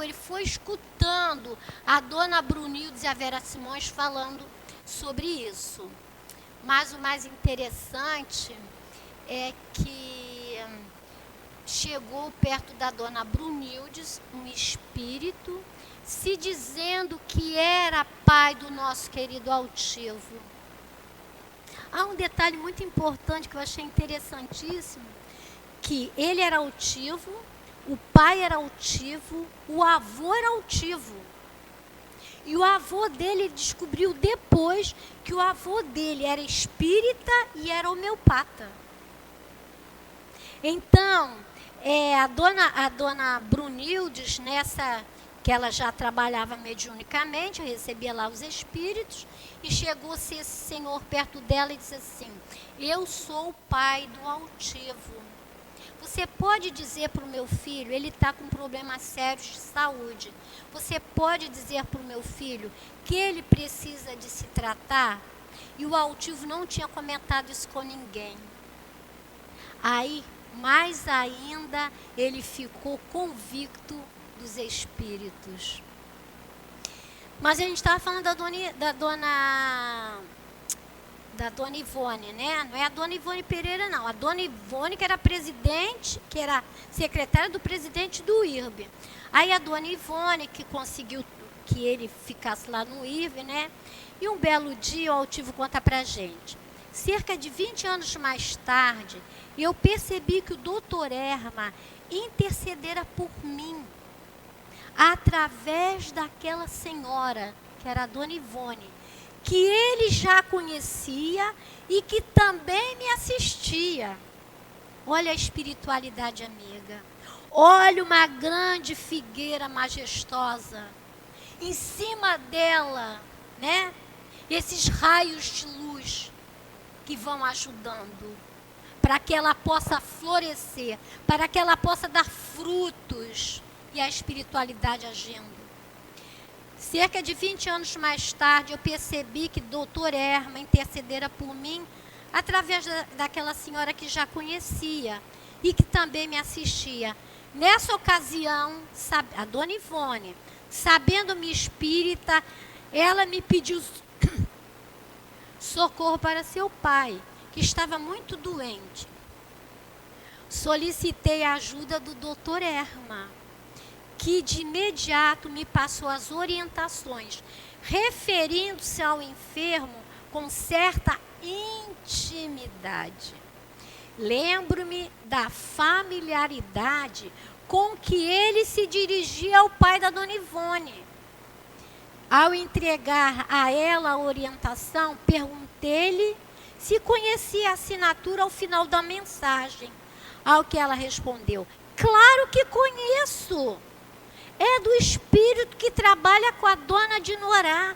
ele foi escutando a Dona Brunildes e a Vera Simões falando sobre isso. Mas o mais interessante é que chegou perto da Dona Brunildes um espírito se dizendo que era pai do nosso querido altivo. Há um detalhe muito importante que eu achei interessantíssimo, que ele era altivo, o pai era altivo, o avô era altivo. E o avô dele descobriu depois que o avô dele era espírita e era homeopata. Então, a dona Brunildes, que ela já trabalhava mediunicamente, recebia lá os espíritos, e chegou-se esse senhor perto dela e disse assim, eu sou o pai do altivo. Você pode dizer para o meu filho, ele está com problemas sérios de saúde, você pode dizer para o meu filho que ele precisa de se tratar? E o altivo não tinha comentado isso com ninguém. Aí, mais ainda, ele ficou convicto dos espíritos. Mas a gente estava falando da dona Ivone, né? Não é a Dona Ivone Pereira, não. A Dona Ivone, que era presidente, que era secretária do presidente do IRB. Aí a Dona Ivone, que conseguiu que ele ficasse lá no IRB, né? E um belo dia o altivo conta pra gente. Cerca de 20 anos mais tarde, eu percebi que o doutor Erma intercedera por mim, através daquela senhora, que era a Dona Ivone, que ele já conhecia e que também me assistia. Olha a espiritualidade amiga. Olha uma grande figueira majestosa. Em cima dela, né? Esses raios de luz que vão ajudando para que ela possa florescer, para que ela possa dar frutos, e a espiritualidade agindo. Cerca de 20 anos mais tarde, eu percebi que doutor Erma intercedera por mim através daquela senhora que já conhecia e que também me assistia. Nessa ocasião, a dona Ivone, sabendo-me espírita, ela me pediu socorro para seu pai, que estava muito doente. Solicitei a ajuda do doutor Erma, que de imediato me passou as orientações, referindo-se ao enfermo com certa intimidade. Lembro-me da familiaridade com que ele se dirigia ao pai da dona Ivone. Ao entregar a ela a orientação, perguntei-lhe se conhecia a assinatura ao final da mensagem. Ao que ela respondeu: claro que conheço. É do espírito que trabalha com a dona Dinorá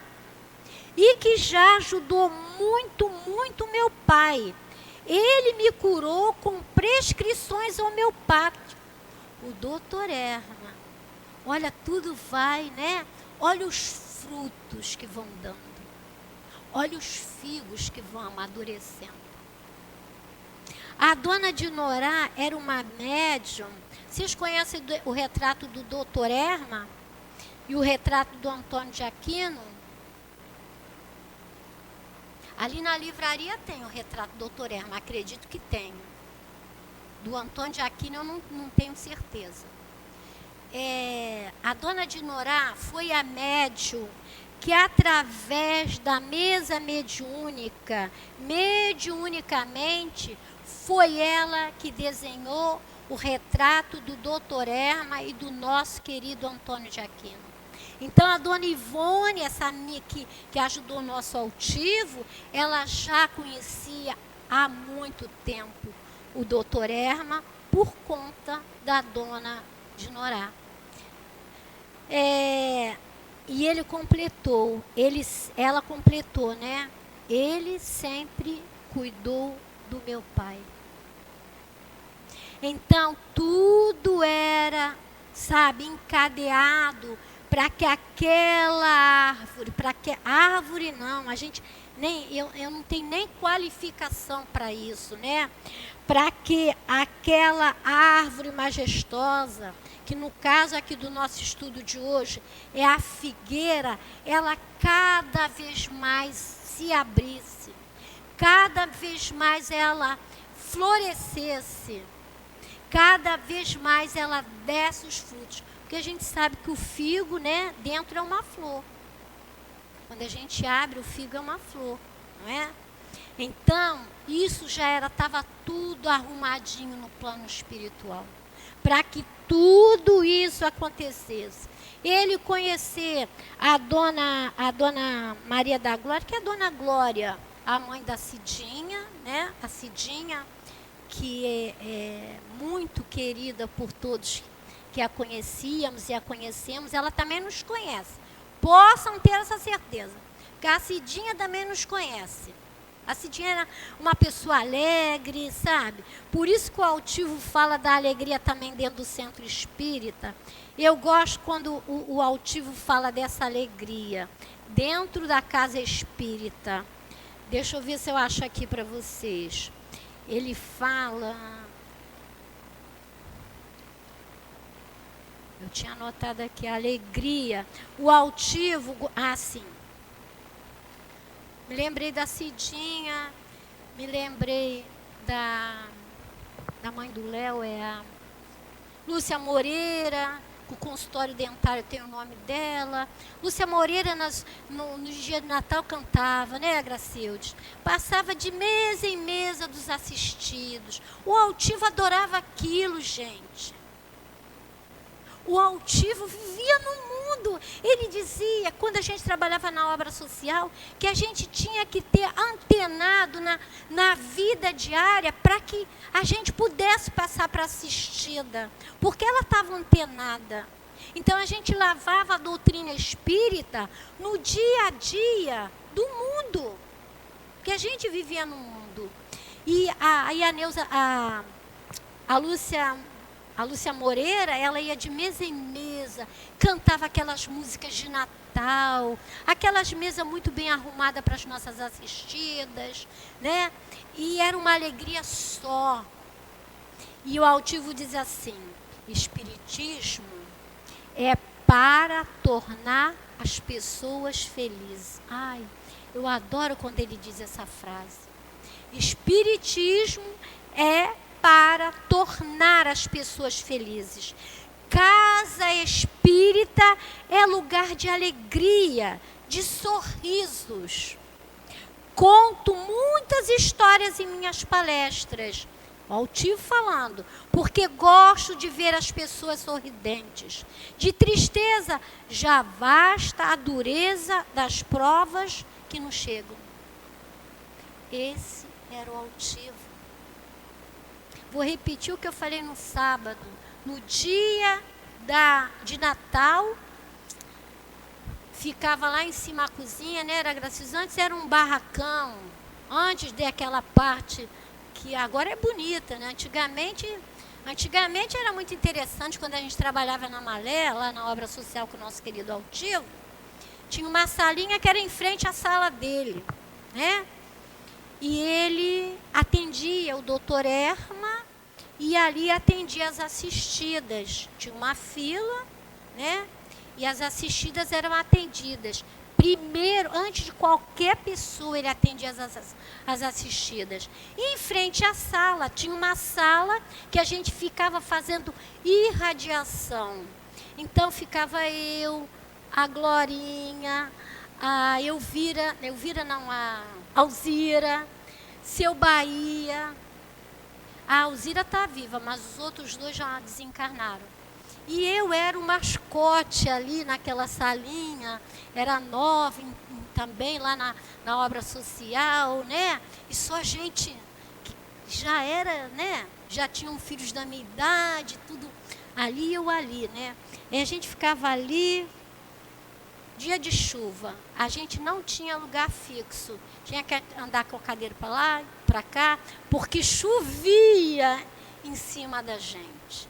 e que já ajudou muito, muito meu pai. Ele me curou com prescrições homeopáticas. O doutor Erma, olha, tudo vai, né? Olha os frutos que vão dando. Olha os figos que vão amadurecendo. A dona Dinorá era uma médium. Vocês conhecem o retrato do doutor Erma e o retrato do Antônio de Aquino? Ali na livraria tem o retrato do doutor Erma, acredito que tem. Do Antônio de Aquino eu não tenho certeza. A dona Dinorá foi a médium que, através da mesa mediunicamente, foi ela que desenhou o retrato do doutor Erma e do nosso querido Antônio de Aquino. Então, a dona Ivone, essa que ajudou o nosso altivo, ela já conhecia há muito tempo o doutor Erma por conta da dona Dinorá. E ele completou, ela completou, né? Ele sempre cuidou do meu pai. Então, tudo era, encadeado para que aquela árvore, não, eu não tenho nem qualificação para isso, né? Para que aquela árvore majestosa, que no caso aqui do nosso estudo de hoje é a figueira, ela cada vez mais se abrisse, cada vez mais ela florescesse, cada vez mais ela desse os frutos. Porque a gente sabe que o figo, né, dentro é uma flor. Quando a gente abre, o figo é uma flor, não é? Então, isso já estava tudo arrumadinho no plano espiritual, para que tudo isso acontecesse. Ele conhecer a dona Maria da Glória, que é a dona Glória, a mãe da Cidinha, né? A Cidinha, que é muito querida por todos que a conhecíamos e a conhecemos, ela também nos conhece. Possam ter essa certeza, que a Cidinha também nos conhece. A Cidinha era uma pessoa alegre, sabe? Por isso que o altivo fala da alegria também dentro do centro espírita. Eu gosto quando o altivo fala dessa alegria dentro da casa espírita. Deixa eu ver se eu acho aqui para vocês. Ele fala... Eu tinha anotado aqui a alegria. O altivo... sim. Me lembrei da Cidinha, me lembrei da mãe do Léo, é a Lúcia Moreira, o consultório dentário tem o nome dela. Lúcia Moreira, no dia de Natal, cantava, né, Gracildes? Passava de mesa em mesa dos assistidos. O altivo adorava aquilo, gente. O altivo vivia no mundo. Ele dizia, quando a gente trabalhava na obra social, que a gente tinha que ter antenado na vida diária para que a gente pudesse passar para assistida, porque ela estava antenada. Então, a gente lavava a doutrina espírita no dia a dia do mundo, porque a gente vivia no mundo. E a Lúcia A Lúcia Moreira, ela ia de mesa em mesa, cantava aquelas músicas de Natal, aquelas mesas muito bem arrumadas para as nossas assistidas, né? E era uma alegria só. E o altivo diz assim: espiritismo é para tornar as pessoas felizes. Ai, eu adoro quando ele diz essa frase. Espiritismo é para tornar as pessoas felizes. Casa espírita é lugar de alegria, de sorrisos. Conto muitas histórias em minhas palestras, o altivo falando, porque gosto de ver as pessoas sorridentes. De tristeza, já basta a dureza das provas que nos chegam. Esse era o altivo. Vou repetir o que eu falei no sábado. No dia de Natal, ficava lá em cima a cozinha, né? Era gracioso. Antes era um barracão, antes daquela parte que agora é bonita, né? Antigamente era muito interessante, quando a gente trabalhava na Malé, lá na obra social com o nosso querido altivo, tinha uma salinha que era em frente à sala dele, né? E ele atendia o doutor Erma e ali atendia as assistidas. Tinha uma fila, né? E as assistidas eram atendidas. Primeiro, antes de qualquer pessoa, ele atendia as assistidas. E em frente à sala, tinha uma sala que a gente ficava fazendo irradiação. Então, ficava eu, a Glorinha, a a Alzira, seu Bahia. A Alzira está viva, mas os outros dois já desencarnaram. E eu era o mascote ali naquela salinha, era nova também lá na obra social, né? E só gente que já era, né? Já tinham filhos da minha idade, tudo ali, eu ali, né? E a gente ficava ali. Dia de chuva, a gente não tinha lugar fixo. Tinha que andar com a cadeira para lá, para cá, porque chovia em cima da gente.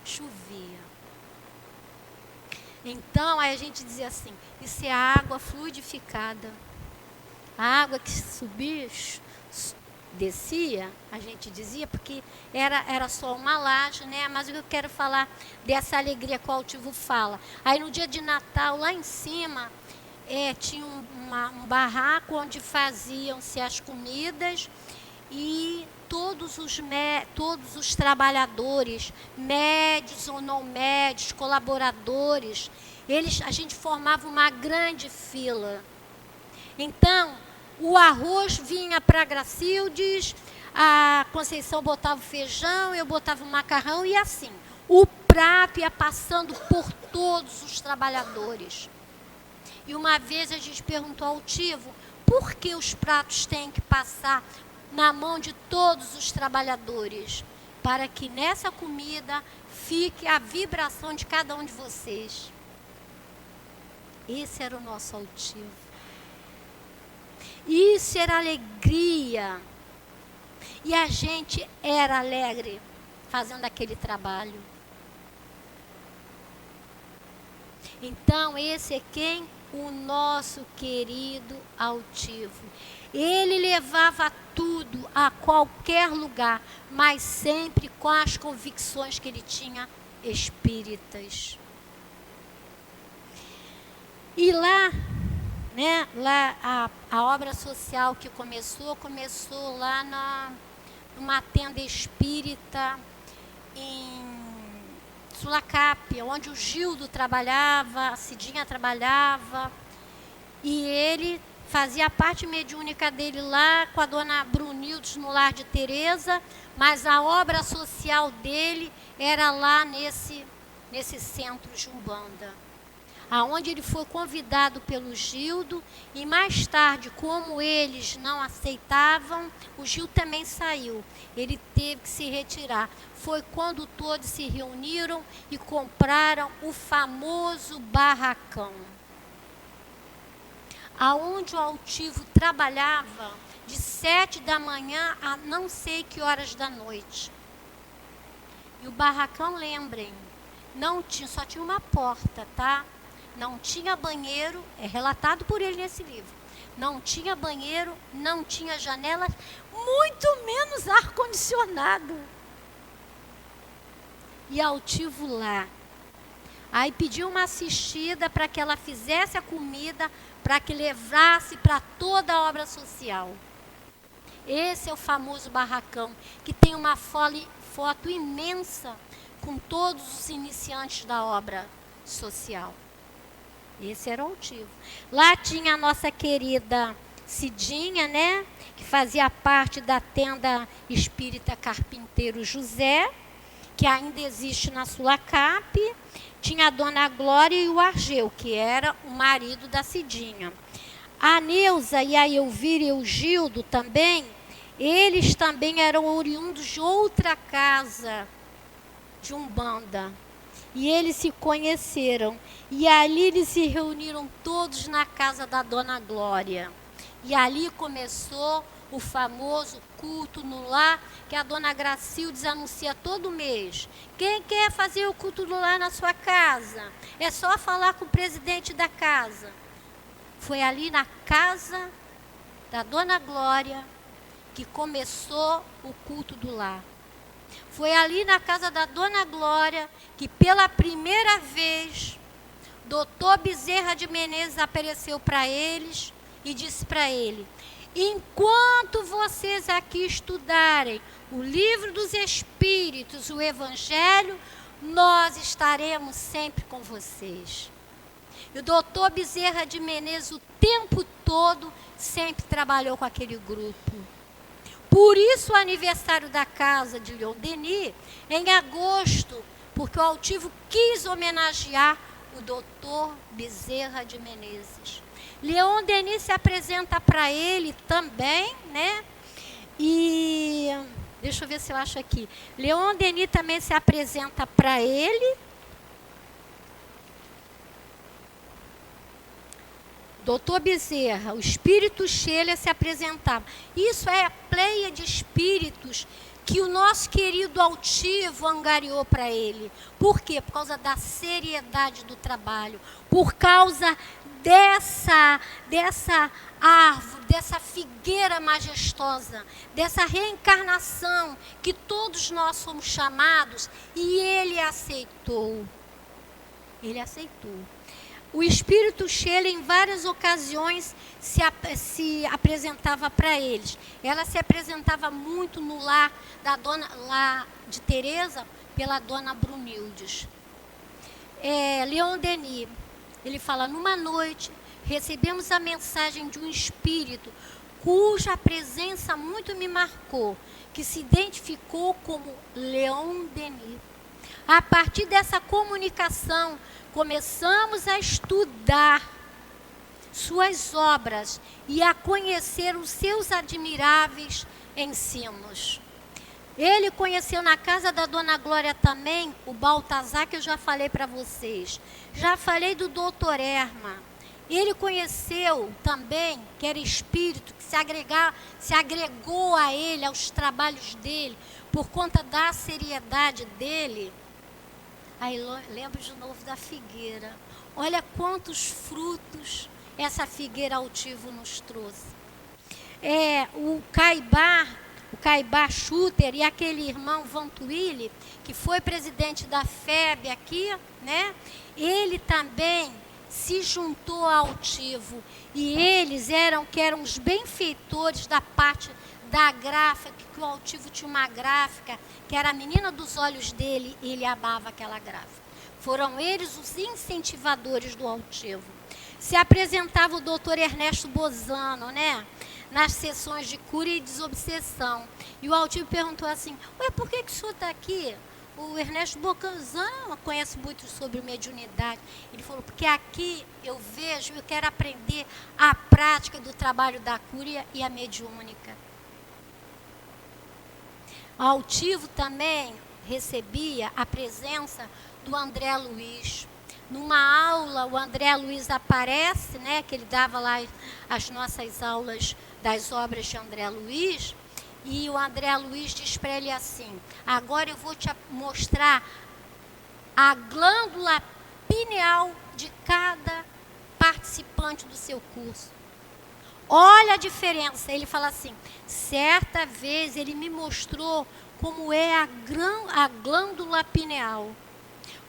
Chovia. Então, aí a gente dizia assim, isso é água fluidificada. A água que subia, descia, a gente dizia, porque era só uma laje, né? Mas eu quero falar dessa alegria que o altivo fala. Aí no dia de Natal, lá em cima, tinha um barraco onde faziam-se as comidas e todos os trabalhadores, médios ou não médios, colaboradores, a gente formava uma grande fila. Então, o arroz vinha para a Gracildes, a Conceição botava o feijão, eu botava o macarrão e assim. O prato ia passando por todos os trabalhadores. E uma vez a gente perguntou ao altivo, por que os pratos têm que passar na mão de todos os trabalhadores? Para que nessa comida fique a vibração de cada um de vocês. Esse era o nosso altivo. Isso era alegria. E a gente era alegre fazendo aquele trabalho. Então, esse é quem? O nosso querido altivo. Ele levava tudo a qualquer lugar, mas sempre com as convicções que ele tinha espíritas. E lá, né, lá a obra social que começou lá numa tenda espírita em Sulacap, onde o Gildo trabalhava, a Cidinha trabalhava, e ele fazia a parte mediúnica dele lá com a dona Brunildes no lar de Teresa, mas a obra social dele era lá nesse centro de Umbanda, aonde ele foi convidado pelo Gildo, e mais tarde, como eles não aceitavam, o Gildo também saiu. Ele teve que se retirar. Foi quando todos se reuniram e compraram o famoso barracão, aonde o altivo trabalhava de 7 da manhã a não sei que horas da noite. E o barracão, lembrem, não tinha, só tinha uma porta, tá? Não tinha banheiro, é relatado por ele nesse livro. Não tinha banheiro, não tinha janelas, muito menos ar-condicionado. E Altivo lá. Aí pediu uma assistida para que ela fizesse a comida, para que levasse para toda a obra social. Esse é o famoso barracão, que tem uma foto imensa com todos os iniciantes da obra social. Esse era o Altivo. Lá tinha a nossa querida Cidinha, né? Que fazia parte da tenda espírita Carpinteiro José, que ainda existe na Sulacap. Tinha a Dona Glória e o Argeu, que era o marido da Cidinha. A Neuza e a Elvira e o Gildo também, eles também eram oriundos de outra casa de Umbanda. E eles se conheceram. E ali eles se reuniram todos na casa da Dona Glória. E ali começou o famoso culto no lar, que a Dona Gracildes anuncia todo mês. Quem quer fazer o culto no lar na sua casa? É só falar com o presidente da casa. Foi ali na casa da Dona Glória que começou o culto do lar. Foi ali na casa da Dona Glória que pela primeira vez Dr. Bezerra de Menezes apareceu para eles e disse para ele: enquanto vocês aqui estudarem o livro dos Espíritos, o Evangelho, nós estaremos sempre com vocês. E o doutor Bezerra de Menezes o tempo todo sempre trabalhou com aquele grupo. Por isso o aniversário da casa de Leon Denis, em agosto, porque o Altivo quis homenagear o doutor Bezerra de Menezes. Leon Denis se apresenta para ele também, né? E deixa eu ver se eu acho aqui. Leon Denis também se apresenta para ele. Doutor Bezerra, o espírito Scheller se apresentava. Isso é a pleia de espíritos que o nosso querido Altivo angariou para ele. Por quê? Por causa da seriedade do trabalho. Por causa dessa árvore, dessa figueira majestosa, dessa reencarnação que todos nós somos chamados, e ele aceitou. Ele aceitou. O espírito Scheller, em várias ocasiões, se apresentava para eles. Ela se apresentava muito no lar da dona lá de Teresa, pela dona Brunildes. Leon Denis, ele fala: numa noite, recebemos a mensagem de um espírito cuja presença muito me marcou, que se identificou como Leon Denis. A partir dessa comunicação, começamos a estudar suas obras e a conhecer os seus admiráveis ensinos. Ele conheceu na casa da Dona Glória também o Baltazar, que eu já falei para vocês. Já falei do Dr. Erma. Ele conheceu também, que era espírito, que se agregou a ele, aos trabalhos dele, por conta da seriedade dele. Aí lembro de novo da figueira. Olha quantos frutos essa figueira Altivo nos trouxe. O Caibá Schutter e aquele irmão Vantuille, que foi presidente da FEB aqui, né? Ele também se juntou ao Altivo. E eles eram os benfeitores da parte da gráfica, que o Altivo tinha uma gráfica, que era a menina dos olhos dele, e ele amava aquela gráfica. Foram eles os incentivadores do Altivo. Se apresentava o doutor Ernesto Bozano, né? Nas sessões de cura e desobsessão. E o Altivo perguntou assim: por que o senhor está aqui? O Ernesto Bozano conhece muito sobre mediunidade. Ele falou: porque aqui eu vejo, eu quero aprender a prática do trabalho da cura e a mediúnica. O Altivo também recebia a presença do André Luiz. Numa aula, o André Luiz aparece, né, que ele dava lá as nossas aulas das obras de André Luiz, E o André Luiz diz para ele assim: agora eu vou te mostrar a glândula pineal de cada participante do seu curso. Olha a diferença. Ele fala assim: certa vez ele me mostrou como é a glândula pineal.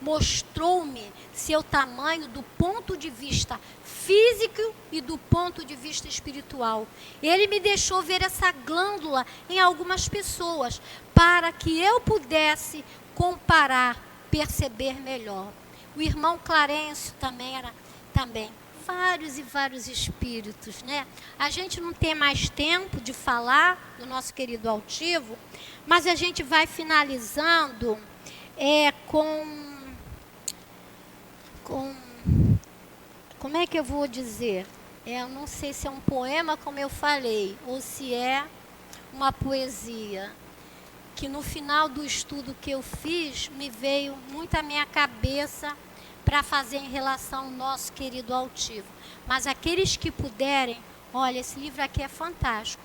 Mostrou-me seu tamanho do ponto de vista físico e do ponto de vista espiritual. Ele me deixou ver essa glândula em algumas pessoas, para que eu pudesse comparar, perceber melhor. O irmão Clarencio também era vários e vários espíritos, né? A gente não tem mais tempo de falar do nosso querido altivo, mas a gente vai finalizando como é que eu vou dizer? Eu não sei se é um poema, como eu falei, ou se é uma poesia, que no final do estudo que eu fiz, me veio muito à minha cabeça para fazer em relação ao nosso querido altivo. Mas aqueles que puderem, olha, esse livro aqui é fantástico.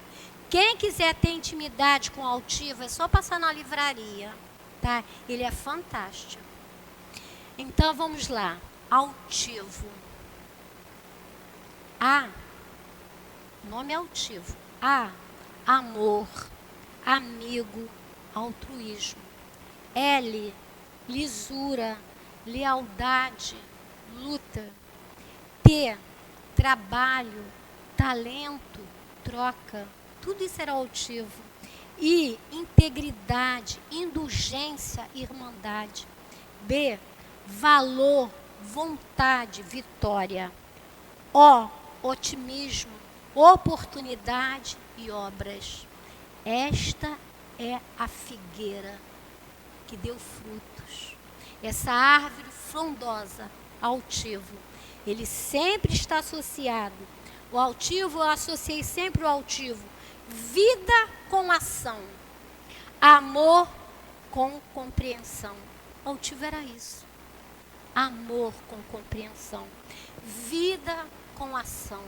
Quem quiser ter intimidade com o altivo, é só passar na livraria, tá? Ele é fantástico. Então, vamos lá. Altivo. A, nome altivo. A, amor, amigo, altruísmo. L, lisura, lealdade, luta. T, trabalho, talento, troca. Tudo isso era altivo. I, integridade, indulgência, irmandade. B, valor, vontade, vitória. O, otimismo, oportunidade e obras. Esta é a figueira que deu frutos. Essa árvore frondosa, altivo, ele sempre está associado. O altivo, eu associei sempre o altivo. Vida com ação. Amor com compreensão. O altivo era isso. Amor com compreensão. Vida com ação.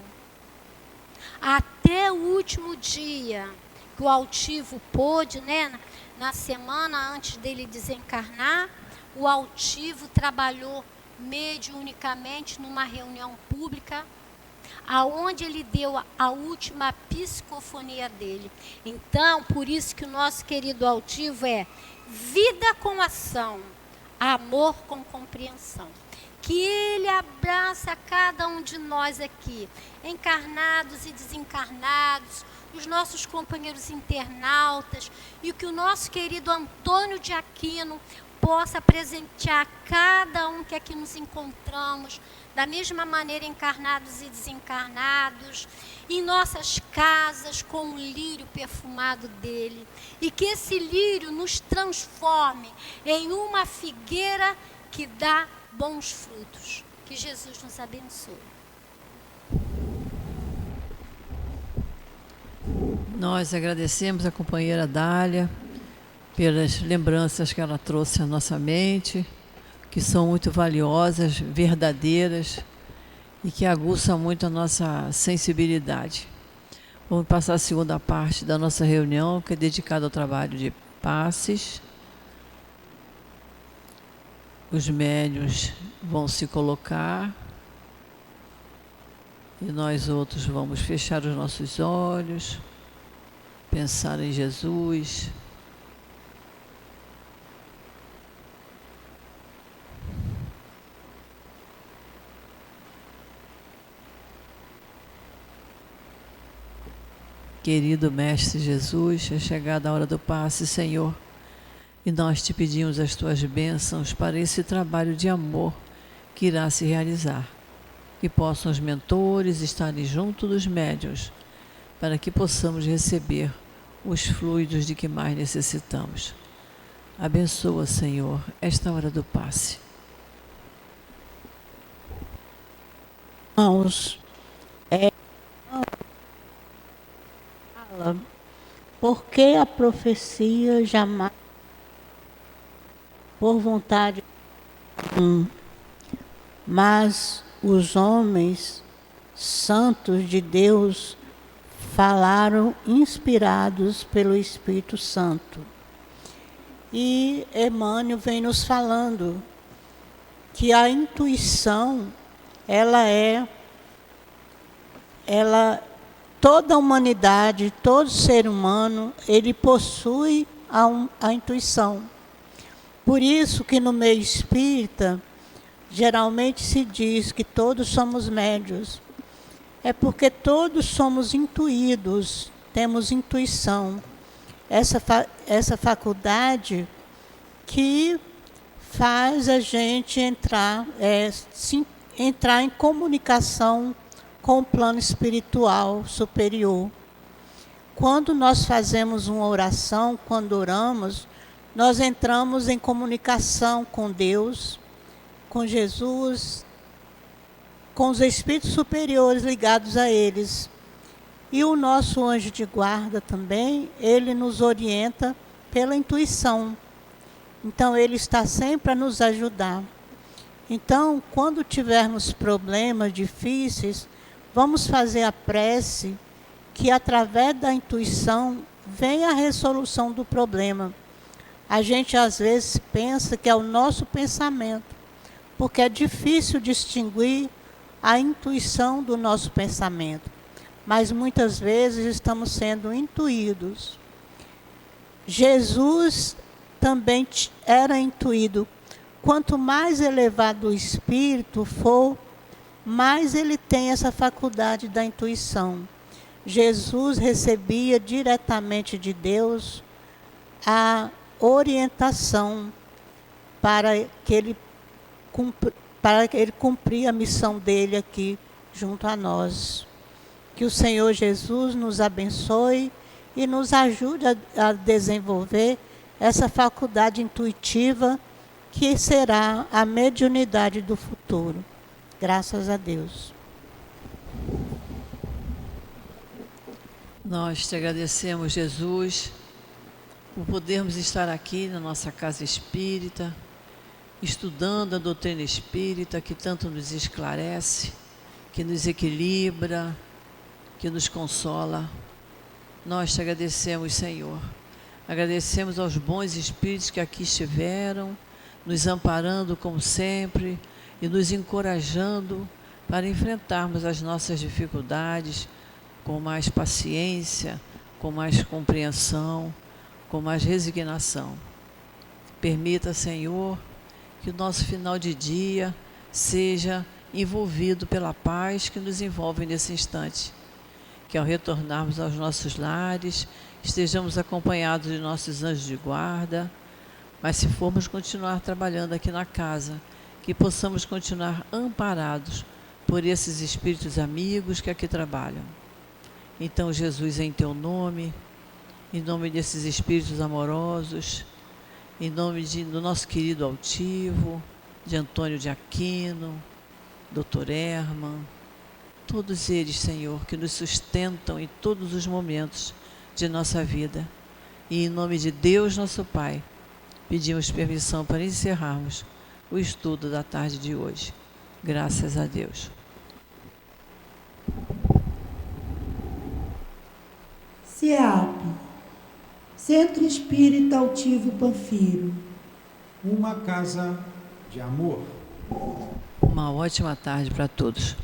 Até o último dia que o altivo pôde, né, na semana antes dele desencarnar, o altivo trabalhou mediunicamente numa reunião pública, aonde ele deu a última psicofonia dele. Então, por isso que o nosso querido altivo é vida com ação, amor com compreensão. Que ele abraça cada um de nós aqui, encarnados e desencarnados, os nossos companheiros internautas, e que o nosso querido Antônio de Aquino possa presentear cada um que aqui nos encontramos, da mesma maneira encarnados e desencarnados, em nossas casas com o lírio perfumado dele, e que esse lírio nos transforme em uma figueira que dá bons frutos. Que Jesus nos abençoe. Nós agradecemos a companheira Dália pelas lembranças que ela trouxe à nossa mente, que são muito valiosas, verdadeiras e que aguçam muito a nossa sensibilidade. Vamos passar a segunda parte da nossa reunião, que é dedicada ao trabalho de passes. Os médiuns vão se colocar e nós outros vamos fechar os nossos olhos, pensar em Jesus. Querido Mestre Jesus, é chegada a hora do passe, Senhor, e nós te pedimos as tuas bênçãos para esse trabalho de amor que irá se realizar. Que possam os mentores estarem junto dos médiuns, para que possamos receber os fluidos de que mais necessitamos. Abençoa, Senhor, esta hora do passe. Irmãos, porque a profecia jamais por vontade mas os homens santos de Deus falaram inspirados pelo Espírito Santo. E Emmanuel vem nos falando que a intuição, toda a humanidade, todo ser humano, ele possui a intuição. Por isso que no meio espírita, geralmente se diz que todos somos médiuns. É porque todos somos intuídos, temos intuição. Essa faculdade que faz a gente entrar em comunicação com o plano espiritual superior. Quando nós fazemos uma oração, quando oramos, nós entramos em comunicação com Deus, com Jesus, com os espíritos superiores ligados a eles. E o nosso anjo de guarda também, ele nos orienta pela intuição. Então, ele está sempre a nos ajudar. Então, quando tivermos problemas difíceis, vamos fazer a prece, que através da intuição vem a resolução do problema. A gente às vezes pensa que é o nosso pensamento, porque é difícil distinguir a intuição do nosso pensamento. Mas muitas vezes estamos sendo intuídos. Jesus também era intuído. Quanto mais elevado o espírito for, mais ele tem essa faculdade da intuição. Jesus recebia diretamente de Deus a orientação para que ele cumprir a missão dele aqui junto a nós. Que o Senhor Jesus nos abençoe e nos ajude a desenvolver essa faculdade intuitiva que será a mediunidade do futuro. Graças a Deus. Nós te agradecemos, Jesus, por podermos estar aqui na nossa casa espírita, estudando a doutrina espírita que tanto nos esclarece, que nos equilibra, que nos consola. Nós te agradecemos, Senhor. Agradecemos aos bons espíritos que aqui estiveram, nos amparando como sempre e nos encorajando para enfrentarmos as nossas dificuldades com mais paciência, com mais compreensão, com mais resignação. Permita, Senhor, que o nosso final de dia seja envolvido pela paz que nos envolve nesse instante. Que ao retornarmos aos nossos lares, estejamos acompanhados de nossos anjos de guarda, mas se formos continuar trabalhando aqui na casa, que possamos continuar amparados por esses espíritos amigos que aqui trabalham. Então, Jesus, em teu nome, em nome desses espíritos amorosos, em nome do nosso querido altivo, de Antônio de Aquino, Dr. Herman, todos eles, Senhor, que nos sustentam em todos os momentos de nossa vida. E em nome de Deus, nosso Pai, pedimos permissão para encerrarmos o estudo da tarde de hoje. Graças a Deus. CEAP, Centro Espírita Altivo Panfiro. Uma casa de amor. Uma ótima tarde para todos.